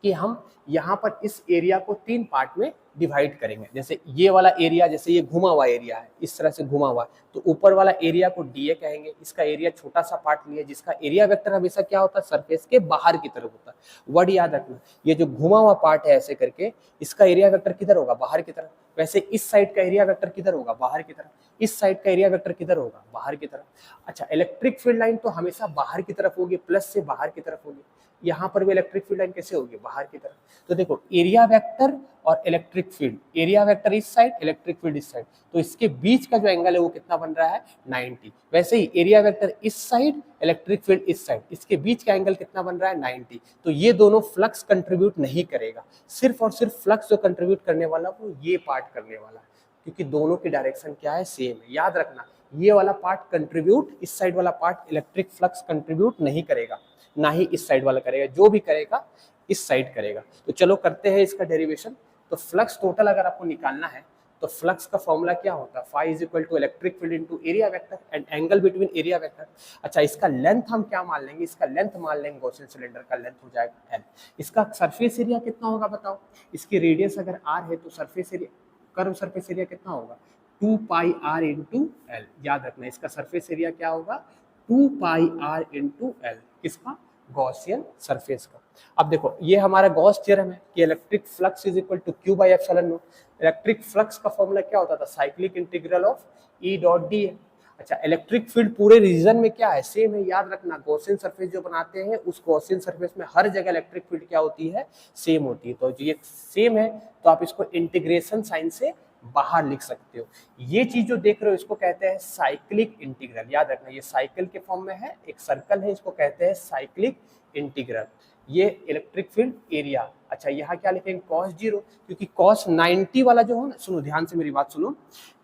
कि हम यहाँ पर इस एरिया को 3 पार्ट में डिवाइड करेंगे। जैसे ये वाला एरिया, जैसे ये घुमा हुआ एरिया है, इस तरह से घुमा हुआ, तो ऊपर वाला एरिया को डीए कहेंगे। इसका एरिया छोटा सा पार्ट लिया, जिसका एरिया वेक्टर हमेशा क्या होता है, सरफेस के बाहर की तरफ होता है। वर्ड याद रखना, ये जो घुमा हुआ पार्ट है ऐसे करके, इसका एरिया वेक्टर किधर होगा, बाहर की तरफ। वैसे इस साइड का एरिया वेक्टर किधर होगा, बाहर की तरफ। इस साइड का एरिया वेक्टर किधर होगा, बाहर की तरफ। अच्छा, इलेक्ट्रिक फील्ड लाइन तो हमेशा बाहर की तरफ होगी, प्लस से बाहर की तरफ होगी। यहाँ पर भी इलेक्ट्रिक फील्ड लाइन कैसे होगी, बाहर की तरफ। तो देखो एरिया वेक्टर और इलेक्ट्रिक फील्ड, एरिया वेक्टर इस साइड, इलेक्ट्रिक फील्ड इस साइड, तो इसके बीच का जो एंगल है वो कितना बन रहा है, 90। वैसे ही एरिया वेक्टर इस साइड, इलेक्ट्रिक फील्ड इस साइड, इसके बीच का एंगल कितना बन रहा है, 90। तो ये दोनों फ्लक्स कंट्रीब्यूट नहीं करेगा, सिर्फ और सिर्फ फ्लक्स जो कंट्रीब्यूट करने वाला वो ये पार्ट करने वाला है, क्योंकि दोनों की डायरेक्शन क्या है, सेम है। याद रखना, ये वाला पार्ट कंट्रीब्यूट, इस साइड वाला पार्ट इलेक्ट्रिक फ्लक्स कंट्रीब्यूट नहीं करेगा, ना ही इस साइड वाला करेगा, जो भी करेगा इस साइड करेगा। तो चलो करते हैं इसका डेरिवेशन। तो फ्लक्स टोटल अगर आपको निकालना है तो फ्लक्स का फॉर्मूला क्या होता है, phi is equal to electric field into area vector and angle between area vector. अच्छा, इसका लेंथ हम क्या मान लेंगे, इसका लेंथ मान लेंगे गॉसियन सिलेंडर का लेंथ हो जाएगा एल। इसका सरफेस एरिया कितना होगा बताओ, इसकी रेडियस अगर आर है तो surface area, curve surface area कितना होगा, 2 पाई आर इंटू एल। याद रखना इसका सरफेस एरिया क्या होगा, 2 पाई आर इंटू एल, किसका, गॉसियन सरफेस का। अब देखो ये हमारा गॉस थ्योरम है कि electric flux is equal to Q by epsilon naught. Electric flux का फॉर्मूला क्या होता था, cyclic integral of E dot D है। अच्छा, इलेक्ट्रिक फील्ड पूरे रीजन में क्या है, सेम है। याद रखना, गॉसियन सरफेस जो बनाते हैं उस गॉसियन सरफेस में हर जगह इलेक्ट्रिक फील्ड क्या होती है, सेम होती है। तो ये सेम है तो आप इसको इंटीग्रेशन साइन से बाहर लिख सकते हो। ये चीज जो देख रहे हो इसको कहते हैं साइक्लिक इंटीग्रल। याद रखना, ये साइकिल के फॉर्म में है, एक सर्कल है, इसको कहते हैं साइक्लिक इंटीग्रल। ये इलेक्ट्रिक फील्ड एरिया। अच्छा, यहाँ क्या लिखेंगे, cos 0, क्योंकि cos 90 वाला जो हो ना, सुनो ध्यान से मेरी बात सुनो,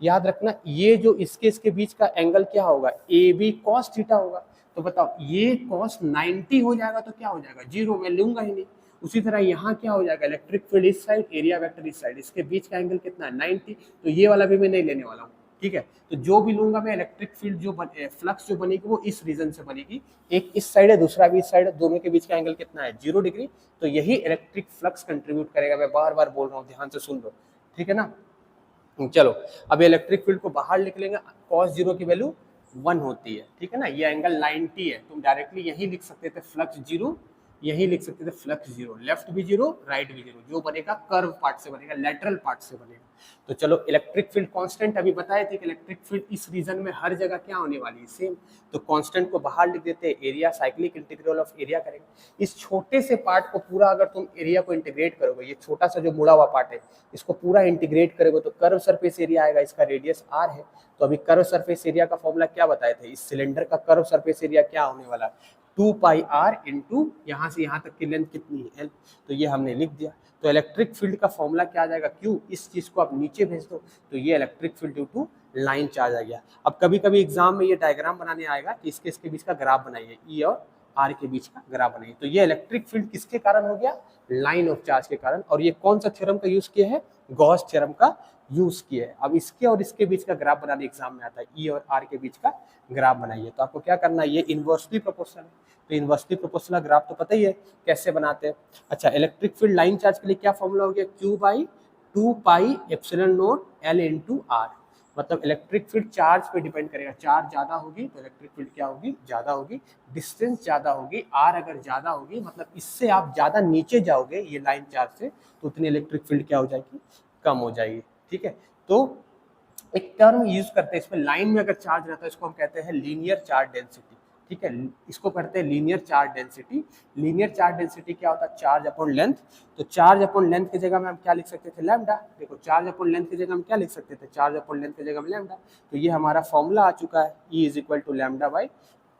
याद रखना ये जो इसके बीच का एंगल क्या होगा, ए बी cos थीटा होगा। तो बताओ ये cos 90 हो जाएगा तो क्या हो जाएगा, 0, मैं लूंगा ही नहीं। उसी तरह यहाँ क्या हो जाएगा, इलेक्ट्रिक फील्ड इस साइड, एरिया वेक्टर इस साइड, इसके बीच का एंगल कितना है, 90। तो ये वाला भी मैं नहीं लेने वाला हूँ, ठीक है। तो जो भी लूंगा मैं, इलेक्ट्रिक फील्ड जो फ्लक्स जो बनेगी वो इस रीजन से बनेगी, एक इस साइड है दूसरा भी इस साइड है, दोनों के बीच का एंगल कितना है, 0 डिग्री। तो यही इलेक्ट्रिक फ्लक्स कंट्रीब्यूट करेगा। मैं बार बार बोल रहा हूँ, ध्यान से सुन लो, ठीक है ना। चलो अब इलेक्ट्रिक फील्ड को बाहर लिख लेंगे, cos 0 की वैल्यू 1 होती है, ठीक है ना। ये एंगल 90 है, तुम डायरेक्टली यही लिख सकते थे फ्लक्स 0, यही लिख सकते थे फ्लक्स 0, लेफ्ट भी 0 राइट भी 0, जो बनेगा कर्व पार्ट से बनेगा, लेटरल पार्ट से बनेगा। तो चलो इलेक्ट्रिक फील्ड कांस्टेंट अभी बताए थे कि इलेक्ट्रिक फील्ड इस रीजन में हर जगह क्या होने वाली है, सेम। तो कांस्टेंट को बाहर लिख देते हैं, area cyclic integral of area करेंगे। इस छोटे से पार्ट को पूरा अगर तुम एरिया को इंटीग्रेट करोगे, ये छोटा सा जो मुड़ा हुआ पार्ट है इसको पूरा इंटीग्रेट करोगे तो कर्व सरफेस एरिया आएगा, इसका रेडियस आर है। तो अभी कर्व सरफेस एरिया का फॉर्मूला क्या बताए थे, इस सिलेंडर का कर्व सरफेस एरिया क्या होने वाला है, 2 पाई r इंटू यहाँ से यहाँ तक की लेंथ कितनी है l, तो ये हमने लिख दिया। तो इलेक्ट्रिक फील्ड का फॉर्मूला क्या आ जाएगा, क्यू। इस चीज को आप नीचे भेज दो तो ये electric field due to line charge आ गया। अब कभी कभी एग्जाम में ये डायग्राम बनाने आएगा कि इसके बीच का ग्राफ बनाइए, ई और आर के बीच का ग्राफ बनाइए। तो ये इलेक्ट्रिक फील्ड किसके कारण हो गया, लाइन ऑफ चार्ज के कारण। और ये कौन सा थ्योरम का यूज किया है, गॉस थ्योरम का यूज किया है। अब इसके और इसके बीच का ग्राफ बनाने एग्जाम में आता है, ई और आर के बीच का ग्राफ बनाइए। तो आपको क्या करना है, ये इनवर्सली प्रोपोर्शनल है, तो इनवर्सली प्रोपोर्शनल ग्राफ तो पता ही है कैसे बनाते हैं। अच्छा, इलेक्ट्रिक फील्ड लाइन चार्ज के लिए क्या फॉर्मूला हो गया, Q by 2 pi epsilon naught L into R. मतलब इलेक्ट्रिक फील्ड चार्ज पे डिपेंड करेगा, चार्ज ज्यादा होगी तो इलेक्ट्रिक फील्ड क्या होगी, ज्यादा होगी। डिस्टेंस ज्यादा होगी, आर अगर ज्यादा होगी मतलब इससे आप ज्यादा नीचे जाओगे ये लाइन चार्ज से, तो उतनी इलेक्ट्रिक फील्ड क्या हो जाएगी, कम हो जाएगी। ठीक है, तो एक टर्म यूज करते हैं इसमें, लाइन में अगर चार्ज रहता है इसको हम कहते हैं लीनियर चार्ज डेंसिटी। ठीक है, इसको करते हैं linear charge density. Linear charge density क्या होता है, चार्ज अपॉन लेंथ। तो चार्ज अपॉन लेंथ की जगह में हम क्या लिख सकते थे, लैम्डा। देखो चार्ज अपॉन लेंथ की जगह हम क्या लिख सकते थे, चार्ज अपॉन लेंथ की जगह में लैम्डा। तो ये हमारा फॉर्मूला आ चुका है, E is equal to lambda by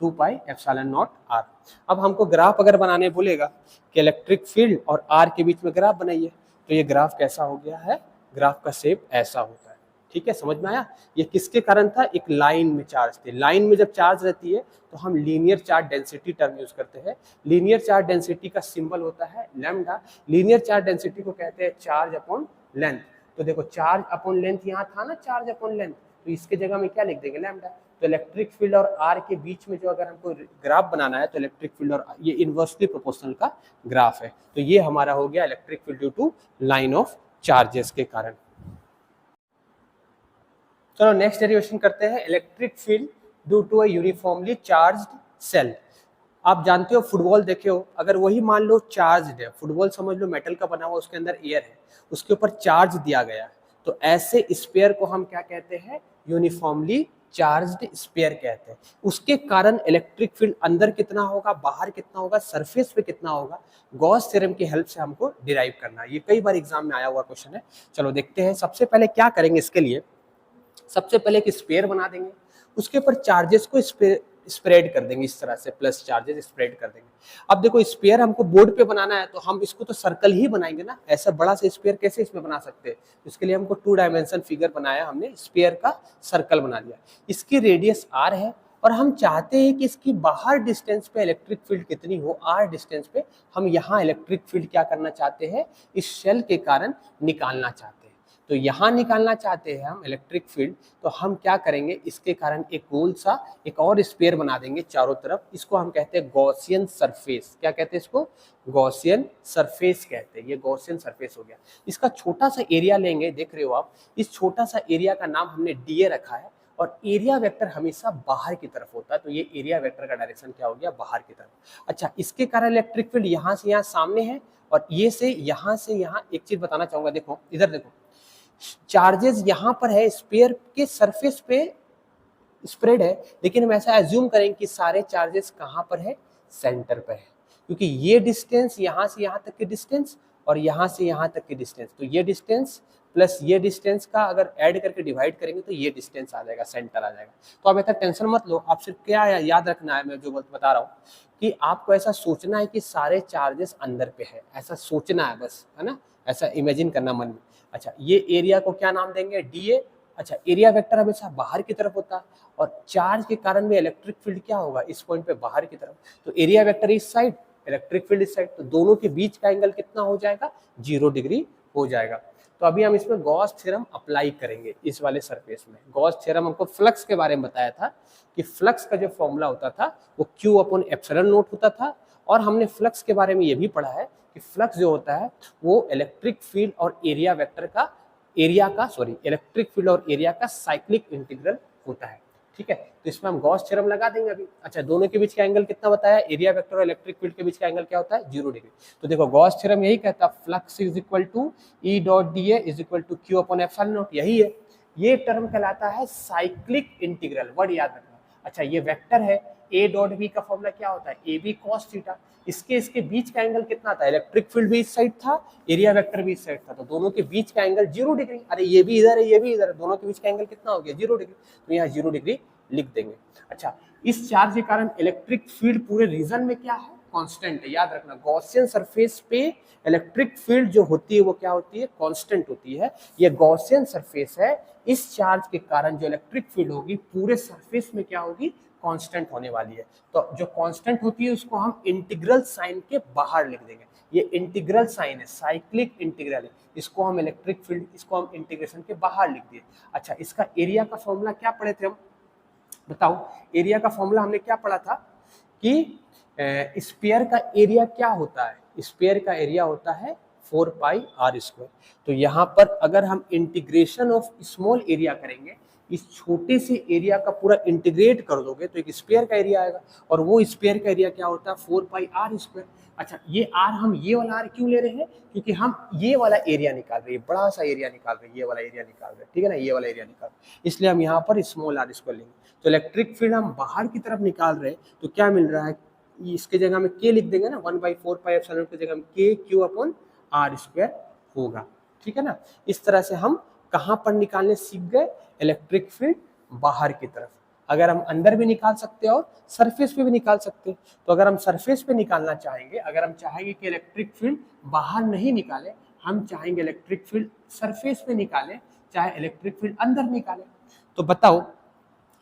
2 pi epsilon naught R. अब हमको ग्राफ अगर बनाने बोलेगा कि इलेक्ट्रिक फील्ड और आर के बीच में ग्राफ बनाइए, तो ये ग्राफ कैसा हो गया है, ग्राफ का शेप ऐसा होता है। ठीक है, समझ में आया। ये किसके कारण था, एक लाइन में चार्ज थे। लाइन में जब चार्ज रहती है तो हम linear charge density term use करते हैं। लीनियर चार्ज डेंसिटी का सिंबल होता है लैम्डा। लीनियर चार्ज डेंसिटी को कहते हैं चार्ज अपॉन लेंथ। तो देखो चार्ज अपॉन लेंथ यहाँ था ना, चार्ज अपॉन लेंथ, तो इसके जगह में क्या लिख देंगे, लैम्डा। तो इलेक्ट्रिक फील्ड और आर के बीच में जो अगर हमको ग्राफ बनाना है तो इलेक्ट्रिक फील्ड और ये इनवर्सली प्रोपोर्शनल का ग्राफ है। तो ये हमारा हो गया electric field due to line of charges के कारण। चलो नेक्स्ट डेरिवेशन करते हैं, electric field due to a uniformly charged shell. आप जानते हो फुटबॉल देखे हो, अगर वही मान लो चार्ज्ड है, फुटबॉल समझ लो मेटल का बना हुआ, उसके अंदर एयर है, उसके ऊपर चार्ज दिया गया, तो ऐसे स्पेयर को हम क्या कहते हैं, यूनिफॉर्मली चार्ज्ड स्पेयर कहते हैं। उसके कारण इलेक्ट्रिक फील्ड अंदर कितना होगा, बाहर कितना होगा, सरफेस पे कितना होगा, गॉस थ्योरम की हेल्प से हमको डिराइव करना है। ये कई बार एग्जाम में आया हुआ क्वेश्चन है। चलो देखते हैं, सबसे पहले क्या करेंगे इसके लिए, सबसे पहले एक स्पेयर बना देंगे, उसके ऊपर चार्जेस को स्प्रेड कर देंगे, इस तरह से प्लस चार्जेस स्प्रेड कर देंगे। अब देखो स्पेयर हमको बोर्ड पे बनाना है तो हम इसको तो सर्कल ही बनाएंगे ना, ऐसा बड़ा सा स्पेयर कैसे इसमें बना सकते हैं। इसके लिए हमको 2 डायमेंशन फिगर बनाया हमने, स्पेयर का सर्कल बना दिया। इसकी रेडियस r है और हम चाहते हैं कि इसकी बाहर डिस्टेंस पे इलेक्ट्रिक फील्ड कितनी हो, r डिस्टेंस पे हम यहाँ इलेक्ट्रिक फील्ड क्या करना चाहते हैं, इस शेल के कारण निकालना चाहते हैं। तो यहाँ निकालना चाहते हैं हम इलेक्ट्रिक फील्ड, तो हम क्या करेंगे, इसके कारण एक गोल सा एक और स्पेयर बना देंगे चारों तरफ। इसको हम कहते हैं गॉसियन सरफेस। क्या कहते हैं इसको, गॉसियन सरफेस कहते हैं। ये गॉसियन सरफेस हो गया। इसका छोटा सा एरिया लेंगे, देख रहे हो आप, इस छोटा सा एरिया का नाम हमने डीए रखा है और एरिया वेक्टर हमेशा बाहर की तरफ होता है, तो ये एरिया वेक्टर का डायरेक्शन क्या हो गया, बाहर की तरफ। अच्छा, इसके कारण इलेक्ट्रिक फील्ड यहाँ से यहाँ सामने है और ये से यहाँ एक चीज बताना चाहूंगा, देखो इधर देखो, चार्जेस यहाँ पर है, स्पेयर के सरफेस पे स्प्रेड है, लेकिन हम ऐसा एज्यूम करें कि सारे चार्जेस कहाँ पर है, सेंटर पर है, क्योंकि ये डिस्टेंस यहाँ से यहाँ तक की डिस्टेंस और यहाँ से यहाँ तक की डिस्टेंस, तो ये डिस्टेंस प्लस ये डिस्टेंस का अगर ऐड करके डिवाइड करेंगे तो ये डिस्टेंस आ जाएगा, सेंटर आ जाएगा। तो आप ऐसा टेंशन मत लो, आप सिर्फ क्या याद रखना है, मैं जो बता रहा हूँ कि आपको ऐसा सोचना है कि सारे चार्जेस अंदर पे है, ऐसा सोचना है बस, है ना, ऐसा इमेजिन करना मन में। अच्छा, ये एरिया को क्या नाम देंगे, डीए। अच्छा, एरिया वेक्टर हमेशा बाहर की तरफ होता है और चार्ज के कारण में इलेक्ट्रिक फील्ड क्या होगा, इस पॉइंट पे बाहर की तरफ, तो एरिया वेक्टर इस साइड, इलेक्ट्रिक फील्ड इस साइड, तो दोनों के बीच का एंगल कितना हो जाएगा, 0 डिग्री हो जाएगा। तो अभी हम इसमें गॉस थ्योरम अप्लाई करेंगे इस वाले सरफेस में। गॉस थ्योरम हमको फ्लक्स के बारे में बताया था कि फ्लक्स का जो फॉर्मूला होता था वो Q अपॉन एप्सिलॉन नॉट होता था, और हमने फ्लक्स के बारे में ये भी पढ़ा है कि फ्लक्स जो होता है वो इलेक्ट्रिक फील्ड और एरिया वेक्टर का इलेक्ट्रिक फील्ड और एरिया का साइक्लिक इंटीग्रल होता है। ठीक है, तो इसमें हम गॉस थ्योरम लगा देंगे अभी। अच्छा, दोनों के बीच का एंगल कितना बताया, एरिया वेक्टर और इलेक्ट्रिक फील्ड के बीच का एंगल क्या होता है, 0 डिग्री। तो देखो गॉस थ्योरम यही कहता है, flux is equal to E dot D A is equal to Q upon epsilon naught, यही है। ये टर्म कहलाता है साइक्लिक इंटीग्रल, वर्ड याद रखना। अच्छा, ये वेक्टर है, ए डॉट बी का फॉर्मूला क्या होता है, ए बी कॉस थीटा। इसके बीच का एंगल कितना था, इलेक्ट्रिक फील्ड भी इस साइड था, एरिया वेक्टर भी इस साइड था, तो दोनों के बीच का एंगल 0 डिग्री। अरे ये भी इधर है, ये भी इधर है, दोनों के बीच का एंगल कितना हो गया, 0 डिग्री। तो यहाँ 0 डिग्री लिख देंगे। अच्छा, इस चार्ज के कारण इलेक्ट्रिक फील्ड पूरे रीजन में क्या है, कांस्टेंट है। याद रखना, गॉसियन सरफेस पे इलेक्ट्रिक फील्ड जो होती है वो क्या होती है, कांस्टेंट होती है। ये गॉसियन सरफेस है, इस चार्ज के कारण जो इलेक्ट्रिक फील्ड होगी पूरे सरफेस में क्या होगी, कांस्टेंट होने वाली है। तो जो कांस्टेंट होती है उसको हम इंटीग्रल साइन के बाहर लिख देंगे। ये इंटीग्रल साइन है, साइक्लिक इंटीग्रल है, इसको हम इलेक्ट्रिक फील्ड, इसको हम इंटीग्रेशन के बाहर लिख दिए। अच्छा, इसका एरिया का फॉर्मूला क्या पढ़े थे हम, बताओ। एरिया का फॉर्मूला हमने क्या पढ़ा था कि स्फीयर का एरिया क्या होता है, स्फीयर का एरिया होता है 4 पाई r स्क्वायर। तो यहाँ पर अगर हम इंटीग्रेशन ऑफ स्मॉल एरिया करेंगे, इस छोटे से एरिया का पूरा इंटीग्रेट कर दोगे तो एक स्फीयर का एरिया आएगा, और वो स्फीयर का एरिया क्या होता है 4 पाई r स्क्वायर। अच्छा, ये r हम ये वाला r क्यों ले रहे हैं, क्योंकि हम ये वाला एरिया निकाल रहे हैं, बड़ा सा एरिया निकाल रहे हैं, ये वाला एरिया निकाल रहे हैं, ठीक है ना, ये वाला एरिया निकाल रहे हैं, इसलिए हम यहाँ पर स्मॉल r स्क्वायर लेंगे। तो इलेक्ट्रिक फील्ड हम बाहर की तरफ निकाल रहे हैं, तो क्या मिल रहा है, इसके जगह में k लिख देंगे ना, 1/4 पाई एप्सिलॉन की जगह में k q upon r square होगा, ठीक है ना। इस तरह से हम कहाँ पर निकालने सीख गए, इलेक्ट्रिक फील्ड बाहर की तरफ। अगर हम अंदर भी निकाल सकते हैं और सरफेस पे भी निकाल सकते हैं। तो अगर हम सरफेस पे निकालना चाहेंगे, अगर हम चाहेंगे कि इलेक्ट्रिक फील्ड बाहर नहीं निकाले, हम चाहेंगे इलेक्ट्रिक फील्ड सरफेस पे निकाले, चाहे इलेक्ट्रिक फील्ड अंदर निकाले, तो बताओ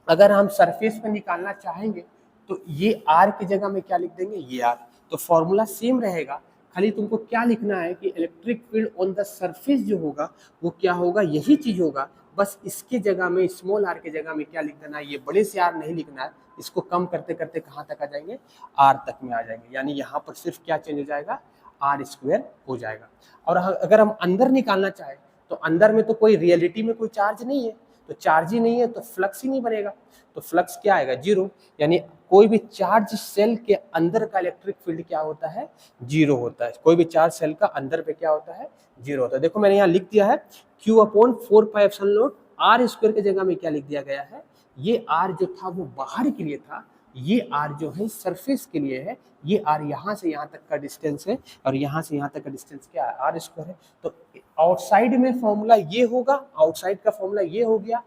अगर हम सरफेस पे निकालना चाहेंगे तो ये r की जगह में क्या लिख देंगे, ये r। तो फॉर्मूला सेम रहेगा, खाली तुमको क्या लिखना है कि electric field on the surface जो होगा वो क्या होगा, यही चीज होगा, बस इसके जगह में स्मॉल r की जगह में क्या लिख देना है, ये बड़े से r नहीं लिखना है, इसको कम करते करते कहाँ तक आ जाएंगे, r तक में आ जाएंगे, यानी यहाँ पर सिर्फ क्या चेंज हो जाएगा, r स्क्वायर हो जाएगा। और अगर हम अंदर निकालना चाहें तो अंदर में तो कोई रियलिटी में कोई चार्ज नहीं है, तो चार्ज ही नहीं है तो फ्लक्स ही नहीं बनेगा, तो फ्लक्स क्या आएगा, जीरो। यानी कोई भी चार्ज सेल के अंदर का इलेक्ट्रिक फील्ड क्या होता है, जीरो होता है। कोई भी चार्ज सेल का अंदर पे क्या होता है, जीरो होता है। देखो मैंने यहाँ लिख दिया है q upon 4 pi epsilon not r square की जगह में क्या लिख दिया गया है, ये r जो था वो बाहर के लिए था, ये r जो है सरफेस के लिए है, ये r यहाँ से यहाँ तक का डिस्टेंस है, और यहाँ से यहाँ तक का डिस्टेंस क्या है, r स्क्वायर है। तो आउटसाइड में फॉर्मूला ये होगा, आउटसाइड का फॉर्मूला ये हो गया,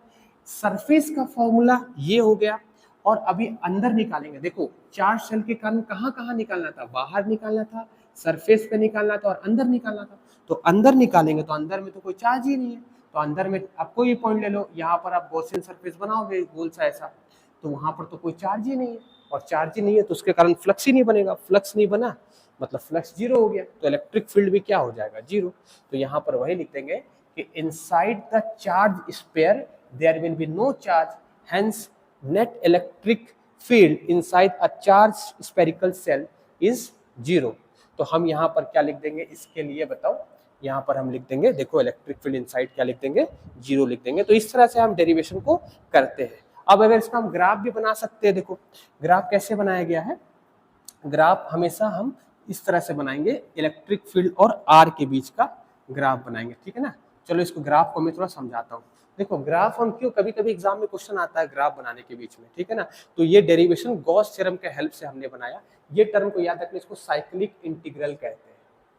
सरफेस का फॉर्मूला ये हो गया, और अभी अंदर निकालेंगे। देखो चार्ज सेल के कारण कहाँ कहाँ निकालना था, बाहर निकालना था, सरफेस पे निकालना था, और अंदर निकालना था। तो अंदर निकालेंगे तो अंदर में तो कोई चार्ज ही नहीं है, तो अंदर में आप कोई पॉइंट ले लो, यहाँ पर आप गॉसियन सरफेस बनाओगे गोल सा ऐसा, तो वहां पर तो कोई चार्ज ही नहीं है, और चार्ज ही नहीं है तो उसके कारण फ्लक्स ही नहीं बनेगा, फ्लक्स नहीं बना मतलब फ्लक्स जीरो हो गया, तो इलेक्ट्रिक फील्ड भी क्या हो जाएगा, जीरो। तो यहाँ पर वही लिख देंगे कि inside the charge sphere there will be no charge, hence net electric field inside a charge spherical shell is zero. तो हम यहाँ पर क्या लिख देंगे इसके लिए, बताओ, यहाँ पर हम लिख देंगे, देखो इलेक्ट्रिक फील्ड इनसाइड क्या लिख देंगे, जीरो लिख देंगे। तो इस तरह से हम डेरिवेशन को करते हैं। अब अगर इसका हम ग्राफ भी बना सकते हैं, देखो ग्राफ कैसे बनाया गया है, ग्राफ हमेशा हम इस तरह से बनाएंगे, इलेक्ट्रिक फील्ड और आर के बीच का ग्राफ बनाएंगे, ठीक है ना। चलो इसको ग्राफ को मैं थोड़ा समझाता हूँ। देखो ग्राफ हम क्यों, कभी कभी एग्जाम में क्वेश्चन आता है ग्राफ बनाने के बीच में, ठीक है ना। तो ये डेरिवेशन गॉस थ्योरम के हेल्प से हमने बनाया। ये टर्म को याद रखना, इसको साइक्लिक इंटीग्रल कहते हैं,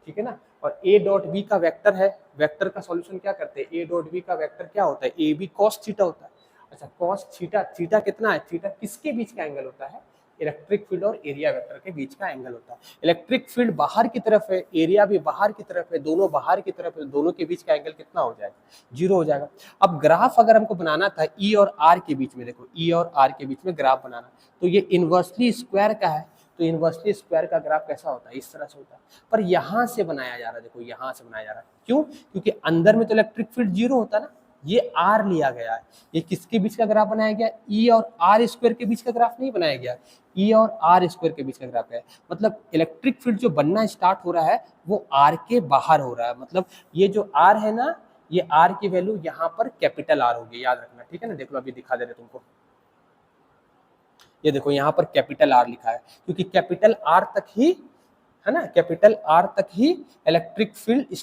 ठीक है ना। और ए डॉट बी का वेक्टर है, वेक्टर का सॉल्यूशन क्या करते हैं, ए डॉट बी का वेक्टर क्या होता है, ए बी कॉस थीटा होता है। अच्छा कॉस थीटा, थीटा कितना है, थीटा किसके बीच का एंगल होता है, इलेक्ट्रिक फील्ड और एरिया वेक्टर के बीच का एंगल होता है। इलेक्ट्रिक फील्ड बाहर की तरफ है, एरिया भी बाहर की तरफ है, दोनों बाहर की तरफ है, दोनों के बीच का एंगल कितना हो जाएगा, जीरो हो जाएगा। अब ग्राफ अगर हमको बनाना था ई और आर के बीच में, देखो ई और आर के बीच में ग्राफ बनाना, तो ये इनवर्सली स्क्वायर का है, तो इनवर्सली स्क्वायर का ग्राफ कैसा होता है, इस तरह से होता है। पर यहाँ से बनाया जा रहा है, देखो यहाँ से बनाया जा रहा है, क्यों, क्योंकि अंदर में तो इलेक्ट्रिक फील्ड जीरो होता है ना, ये आर लिया गया है। ये किसके बीच का ग्राफ बनाया गया, ई और आर स्क्वायर के बीच का ग्राफ नहीं बनाया गया, ई और आर स्क्वायर के बीच का ग्राफ है। मतलब इलेक्ट्रिक फील्ड जो बनना स्टार्ट हो रहा है वो आर के बाहर हो रहा है। मतलब ये जो आर है ना, ये आर की वैल्यू यहाँ पर कैपिटल आर होगी, याद रखना, ठीक है ना। देखो अभी दिखा दे रहे तुमको, ये देखो यहाँ पर कैपिटल आर लिखा है, क्योंकि कैपिटल आर तक ही है ना, कैपिटल आर तक ही इलेक्ट्रिक फील्ड,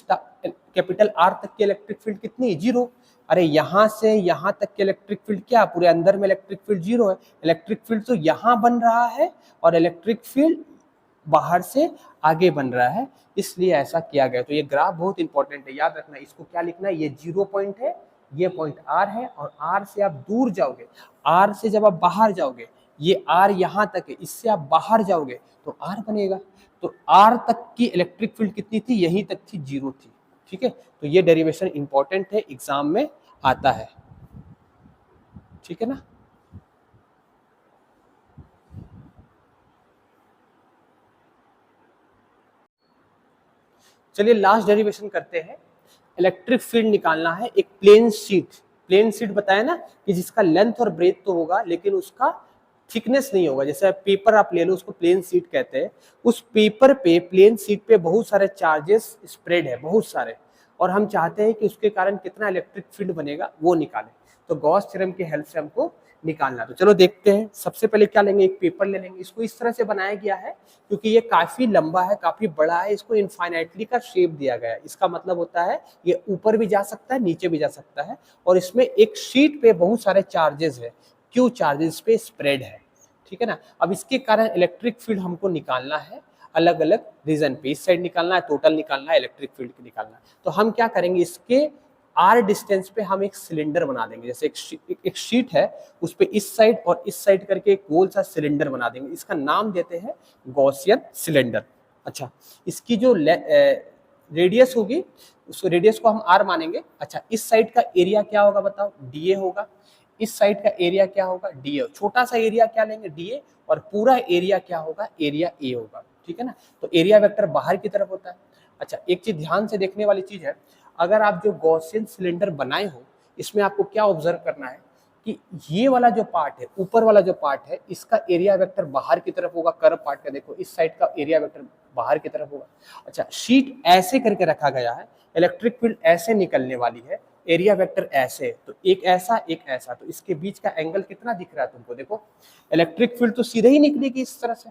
कैपिटल आर तक की इलेक्ट्रिक फील्ड कितनी, जीरो। अरे यहाँ से यहाँ तक के इलेक्ट्रिक फील्ड क्या, पूरे अंदर में इलेक्ट्रिक फील्ड जीरो है। इलेक्ट्रिक फील्ड तो यहाँ बन रहा है और इलेक्ट्रिक फील्ड बाहर से आगे बन रहा है, इसलिए ऐसा किया गया। तो ये ग्राफ बहुत इंपॉर्टेंट है, याद रखना। इसको क्या लिखना है, ये जीरो पॉइंट है, ये पॉइंट R है, और R से आप दूर जाओगे, R से जब आप बाहर जाओगे, ये R यहाँ तक है, इससे आप बाहर जाओगे तो R बनेगा। तो R तक की इलेक्ट्रिक फील्ड कितनी थी, यहीं तक थी, 0 थी। ठीक है, तो ये डेरिवेशन इंपॉर्टेंट है, एग्जाम में आता है। ठीक है ना। चलिए लास्ट डेरिवेशन करते हैं। इलेक्ट्रिक फील्ड निकालना है एक प्लेन शीट। प्लेन शीट बताया ना कि जिसका लेंथ और ब्रेथ तो होगा लेकिन उसका थिकनेस नहीं होगा। जैसे पेपर आप ले लो, उसको प्लेन शीट कहते हैं। उस पेपर पे, प्लेन शीट पे बहुत सारे चार्जेस स्प्रेड है, बहुत सारे, और हम चाहते हैं कि उसके कारण कितना इलेक्ट्रिक फील्ड बनेगा वो निकालें। तो गॉस थ्योरम की हेल्प से हमको निकालना। तो चलो देखते हैं। सबसे पहले क्या लेंगे, एक पेपर ले लेंगे। इसको इस तरह से बनाया गया है क्योंकि ये काफी लंबा है, काफी बड़ा है, इसको इनफाइनाइटली का शेप दिया गया है। इसका मतलब होता है ये ऊपर भी जा सकता है, नीचे भी जा सकता है, और इसमें एक शीट पे बहुत सारे चार्जेस है, क्यू चार्जेस पे स्प्रेड है। ठीक है ना। अब इसके कारण इलेक्ट्रिक फील्ड हमको निकालना है अलग अलग रीजन पे। इस साइड निकालना है, टोटल निकालना है, इलेक्ट्रिक फील्ड निकालना है। तो हम क्या करेंगे, इसके आर डिस्टेंस पे हम एक सिलेंडर बना देंगे। जैसे एक शीट है, उस पे इस साइड और इस साइड करके एक गोल सा सिलेंडर बना देंगे। इसका नाम देते हैं गॉसियन सिलेंडर। अच्छा, इसकी जो रेडियस होगी, उस रेडियस को हम आर मानेंगे। अच्छा, इस साइड का एरिया क्या होगा बताओ, डीए होगा। इस साइड का एरिया क्या होगा, डीए। छोटा सा एरिया क्या लेंगे, डीए, और पूरा एरिया क्या होगा, एरिया ए होगा। ठीक है ना। तो एरिया वेक्टर बाहर की तरफ होता है। अच्छा, एक चीज ध्यान से देखने वाली चीज है, अगर आप जो गॉसियन सिलेंडर बनाए हो, इसमें आपको क्या ऑब्जर्व करना है कि ये वाला जो पार्ट है, ऊपर वाला जो पार्ट है, इसका एरिया वेक्टर बाहर की तरफ होगा। कर्व पार्ट का देखो, इस साइड का एरिया वेक्टर बाहर की तरफ होगा। अच्छा, शीट ऐसे करके रखा गया है, इलेक्ट्रिक फील्ड ऐसे निकलने वाली है, एरिया वेक्टर ऐसे, तो एक ऐसा एक ऐसा, तो इसके बीच का एंगल कितना दिख रहा है तुमको, देखो इलेक्ट्रिक फील्ड तो सीधे ही निकलेगी इस तरह से।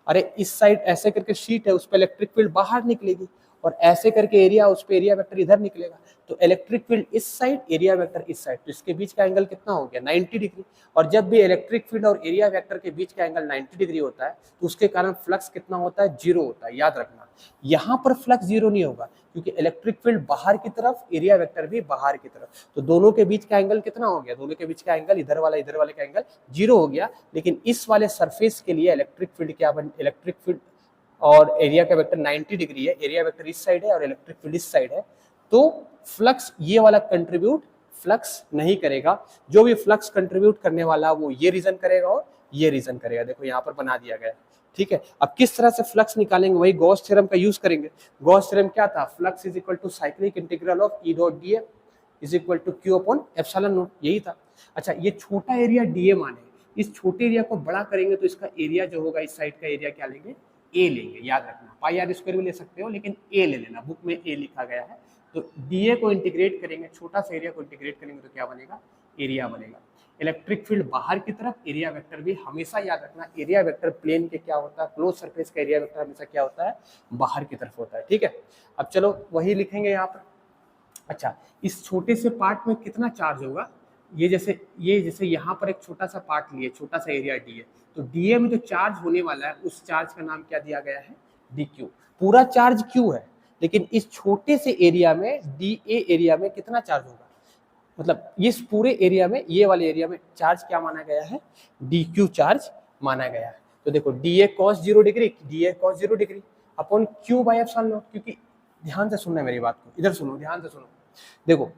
अरे इस साइड ऐसे करके शीट है, उस पर इलेक्ट्रिक फील्ड बाहर निकलेगी, और ऐसे करके एरिया, उस पर एरिया वेक्टर इधर निकलेगा। तो इलेक्ट्रिक फील्ड इस साइड, एरिया वेक्टर इस साइड, तो इसके बीच का एंगल कितना हो गया, 90 डिग्री। और जब भी इलेक्ट्रिक फील्ड और एरिया वेक्टर के बीच का एंगल 90 डिग्री होता है तो उसके कारण फ्लक्स कितना होता है, 0 होता है। याद रखना, यहाँ पर फ्लक्स 0 नहीं होगा क्योंकि इलेक्ट्रिक फील्ड बाहर की तरफ, एरिया वेक्टर भी बाहर की तरफ, तो दोनों के बीच का एंगल कितना हो गया, दोनों के बीच का एंगल, इधर वाले का एंगल 0 हो गया। लेकिन इस वाले सरफेस के लिए इलेक्ट्रिक फील्ड क्या बन, इलेक्ट्रिक फील्ड और एरिया का वेक्टर 90 डिग्री है, एरिया वेक्टर इस साइड है और इलेक्ट्रिक फील्ड इस साइड है, तो फ्लक्स ये वाला कंट्रीब्यूट फ्लक्स नहीं करेगा। जो भी फ्लक्स कंट्रीब्यूट करने वाला वो ये रीजन करेगा और ये रीजन करेगा। देखो यहाँ पर बना दिया गया। ठीक है, अब किस तरह से फ्लक्स निकालेंगे, वही गॉस थ्योरम का यूज करेंगे। गॉस थ्योरम क्या था, flux is equal to cyclic integral of E dot D F is equal to Q upon epsilon naught, यही था। अच्छा, ये छोटा एरिया डीए माने, इस छोटे एरिया को बड़ा करेंगे तो इसका एरिया जो होगा, इस साइड का एरिया क्या लेंगे, ए लेंगे। याद रखना, पाई आर स्क्वायर भी ले सकते हो लेकिन ए ले लेना, बुक में ए लिखा गया है। तो डीए को इंटीग्रेट करेंगे, छोटा सा एरिया को इंटीग्रेट करेंगे तो क्या बनेगा, एरिया बनेगा। इलेक्ट्रिक फील्ड बाहर की तरफ, एरिया वेक्टर भी हमेशा याद रखना, एरिया वेक्टर प्लेन के क्या होता है, क्लोज सरफेस का एरिया वेक्टर हमेशा क्या होता है, बाहर की तरफ होता है। ठीक है, अब चलो वही लिखेंगे यहाँ पर। अच्छा, इस छोटे से पार्ट में कितना चार्ज होगा, ये जैसे यहाँ पर एक छोटा सा पार्ट लिए, छोटा सा एरिया डी है, तो डीए में जो चार्ज होने वाला है उस चार्ज का नाम क्या दिया गया है, डी क्यू। पूरा चार्ज क्यू है, लेकिन इस छोटे से एरिया में, डी ए एरिया में कितना चार्ज होगा, मतलब इस पूरे एरिया में, ये वाले एरिया में चार्ज क्या माना गया है, डी क्यू चार्ज माना गया है। तो देखो D A cos 0 degree, D A cos 0 degree upon Q by epsilon not. क्योंकि ध्यान से सुनना है मेरी बात को, इधर सुनो, ध्यान से सुनो। देखो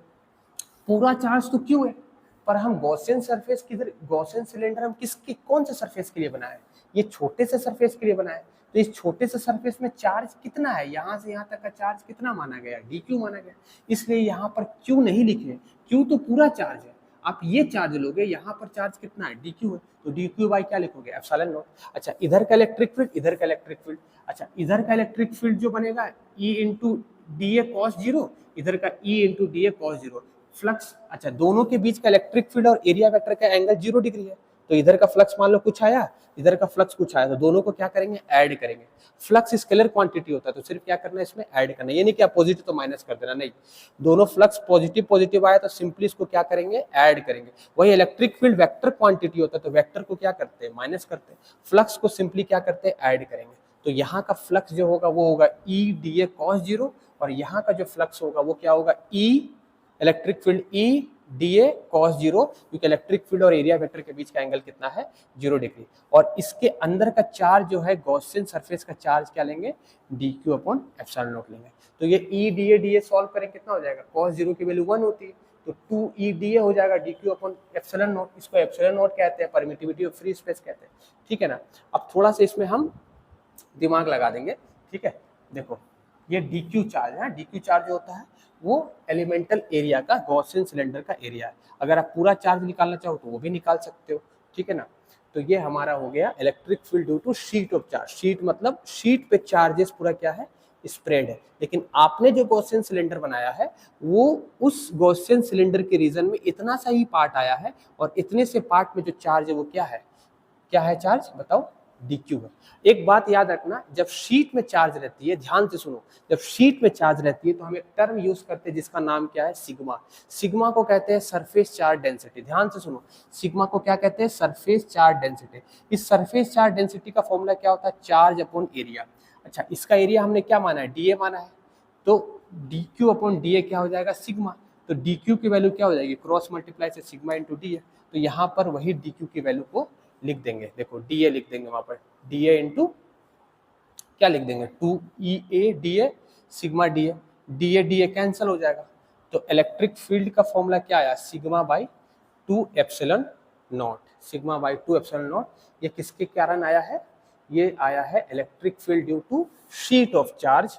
पूरा चार्ज तो क्यू है, पर हम गॉसियन सरफेस किधर, गॉसियन सिलेंडर हम किसके, कौन से सरफेस के लिए बनाए, ये छोटे से सरफेस के लिए बनाए। तो इस छोटे से सरफेस में चार्ज कितना है, यहाँ से यहाँ तक का चार्ज कितना माना गया, डी क्यू माना गया। इसलिए यहाँ पर क्यू नहीं लिखे, क्यू तो पूरा चार्ज है। आप ये चार्ज लोगे, यहाँ पर चार्ज कितना है, डी क्यू है, तो डी क्यू बाई क्या लिखोगे, एप्सिलॉन नॉट। अच्छा, इधर का इलेक्ट्रिक फील्ड, इधर का इलेक्ट्रिक फील्ड। अच्छा, इधर का इलेक्ट्रिक फील्ड जो बनेगा E into D A cos 0, इधर का E into D A cos 0। Flux, अच्छा दोनों के बीच का इलेक्ट्रिक फील्ड और एरिया वेक्टर का एंगल 0 डिग्री है, तो इधर का फ्लक्स मान लो कुछ आया, इधर का फ्लक्स कुछ आया, तो दोनों को क्या करेंगे, ऐड करेंगे। फ्लक्स स्केलर क्वांटिटी होता है, तो सिर्फ क्या करना है, इसमें ऐड करना है। ये नहीं कि आप पॉजिटिव तो माइनस कर देना, नहीं, दोनों फ्लक्स पॉजिटिव पॉजिटिव आया तो सिंपली इसको क्या करेंगे, ऐड करेंगे। वही इलेक्ट्रिक फील्ड वेक्टर क्वांटिटी होता है, तो वेक्टर को क्या करते हैं, माइनस करते हैं, फ्लक्स को सिंपली क्या करते हैं, ऐड करेंगे। तो यहाँ का फ्लक्स जो होगा वो होगा ई डी ए कॉस 0, और यहाँ का जो फ्लक्स होगा वो क्या होगा, E electric field E D A cos zero, क्योंकि इलेक्ट्रिक फील्ड और एरिया वेक्टर के बीच का एंगल कितना है 0 डिग्री। और इसके अंदर का चार्ज जो है गॉसियन सरफेस का चार्ज क्या लेंगे D Q upon epsilon not लेंगे। तो ये ई डी ए सॉल्व करें कितना हो जाएगा, कॉस जीरो की वैल्यू 1 होती है तो 2 ई डी ए हो जाएगा D Q upon epsilon not, इसको एप्सिलॉन नॉट कहते हैं, परमिटिविटी ऑफ फ्री स्पेस कहते हैं, ठीक है ना। अब थोड़ा सा इसमें हम दिमाग लगा देंगे, ठीक है। देखो ये डी क्यू चार्ज है, डी क्यू चार्ज जो होता है वो एलिमेंटल एरिया का गॉसियन सिलेंडर का एरिया है। अगर आप पूरा चार्ज निकालना चाहो तो वो भी निकाल सकते हो, ठीक है ना। तो ये हमारा हो गया electric field due to sheet of charge. Sheet मतलब शीट पे चार्जेस पूरा क्या है स्प्रेड है, लेकिन आपने जो गॉसियन सिलेंडर बनाया है वो उस गॉसियन सिलेंडर के रीजन में इतना सा ही पार्ट आया है और इतने से पार्ट में जो चार्ज है वो क्या है चार्ज बताओ dq है। एक बात याद रखना, जब शीट में चार्ज रहती है, ध्यान से सुनो, जब शीट में चार्ज रहती है तो हम एक टर्म यूज करते हैं जिसका नाम क्या है सिग्मा। सिग्मा को कहते हैं सरफेस चार्ज डेंसिटी। ध्यान से सुनो, सिग्मा को क्या कहते हैं सरफेस चार्ज डेंसिटी। इस सरफेस चार्ज डेंसिटी का फॉर्मूला क्या होता है चार्ज अपॉन एरिया। अच्छा, इसका एरिया हमने क्या माना है डीए माना है, तो dq अपॉन डीए क्या हो जाएगा सिग्मा। तो dq की वैल्यू क्या हो जाएगी क्रॉस मल्टीप्लाई से सिग्मा इंटू डी है, तो यहाँ पर वही dq की वैल्यू को लिख देंगे। देखो डी लिख देंगे वहां पर, डी इंटू क्या लिख देंगे 2 D A sigma D A cancel हो जाएगा। तो इलेक्ट्रिक फील्ड का फॉर्मूला क्या आया sigma by 2 epsilon naught, sigma by 2 epsilon naught. ये किसके कारण आया है, ये आया है electric field due to sheet of charge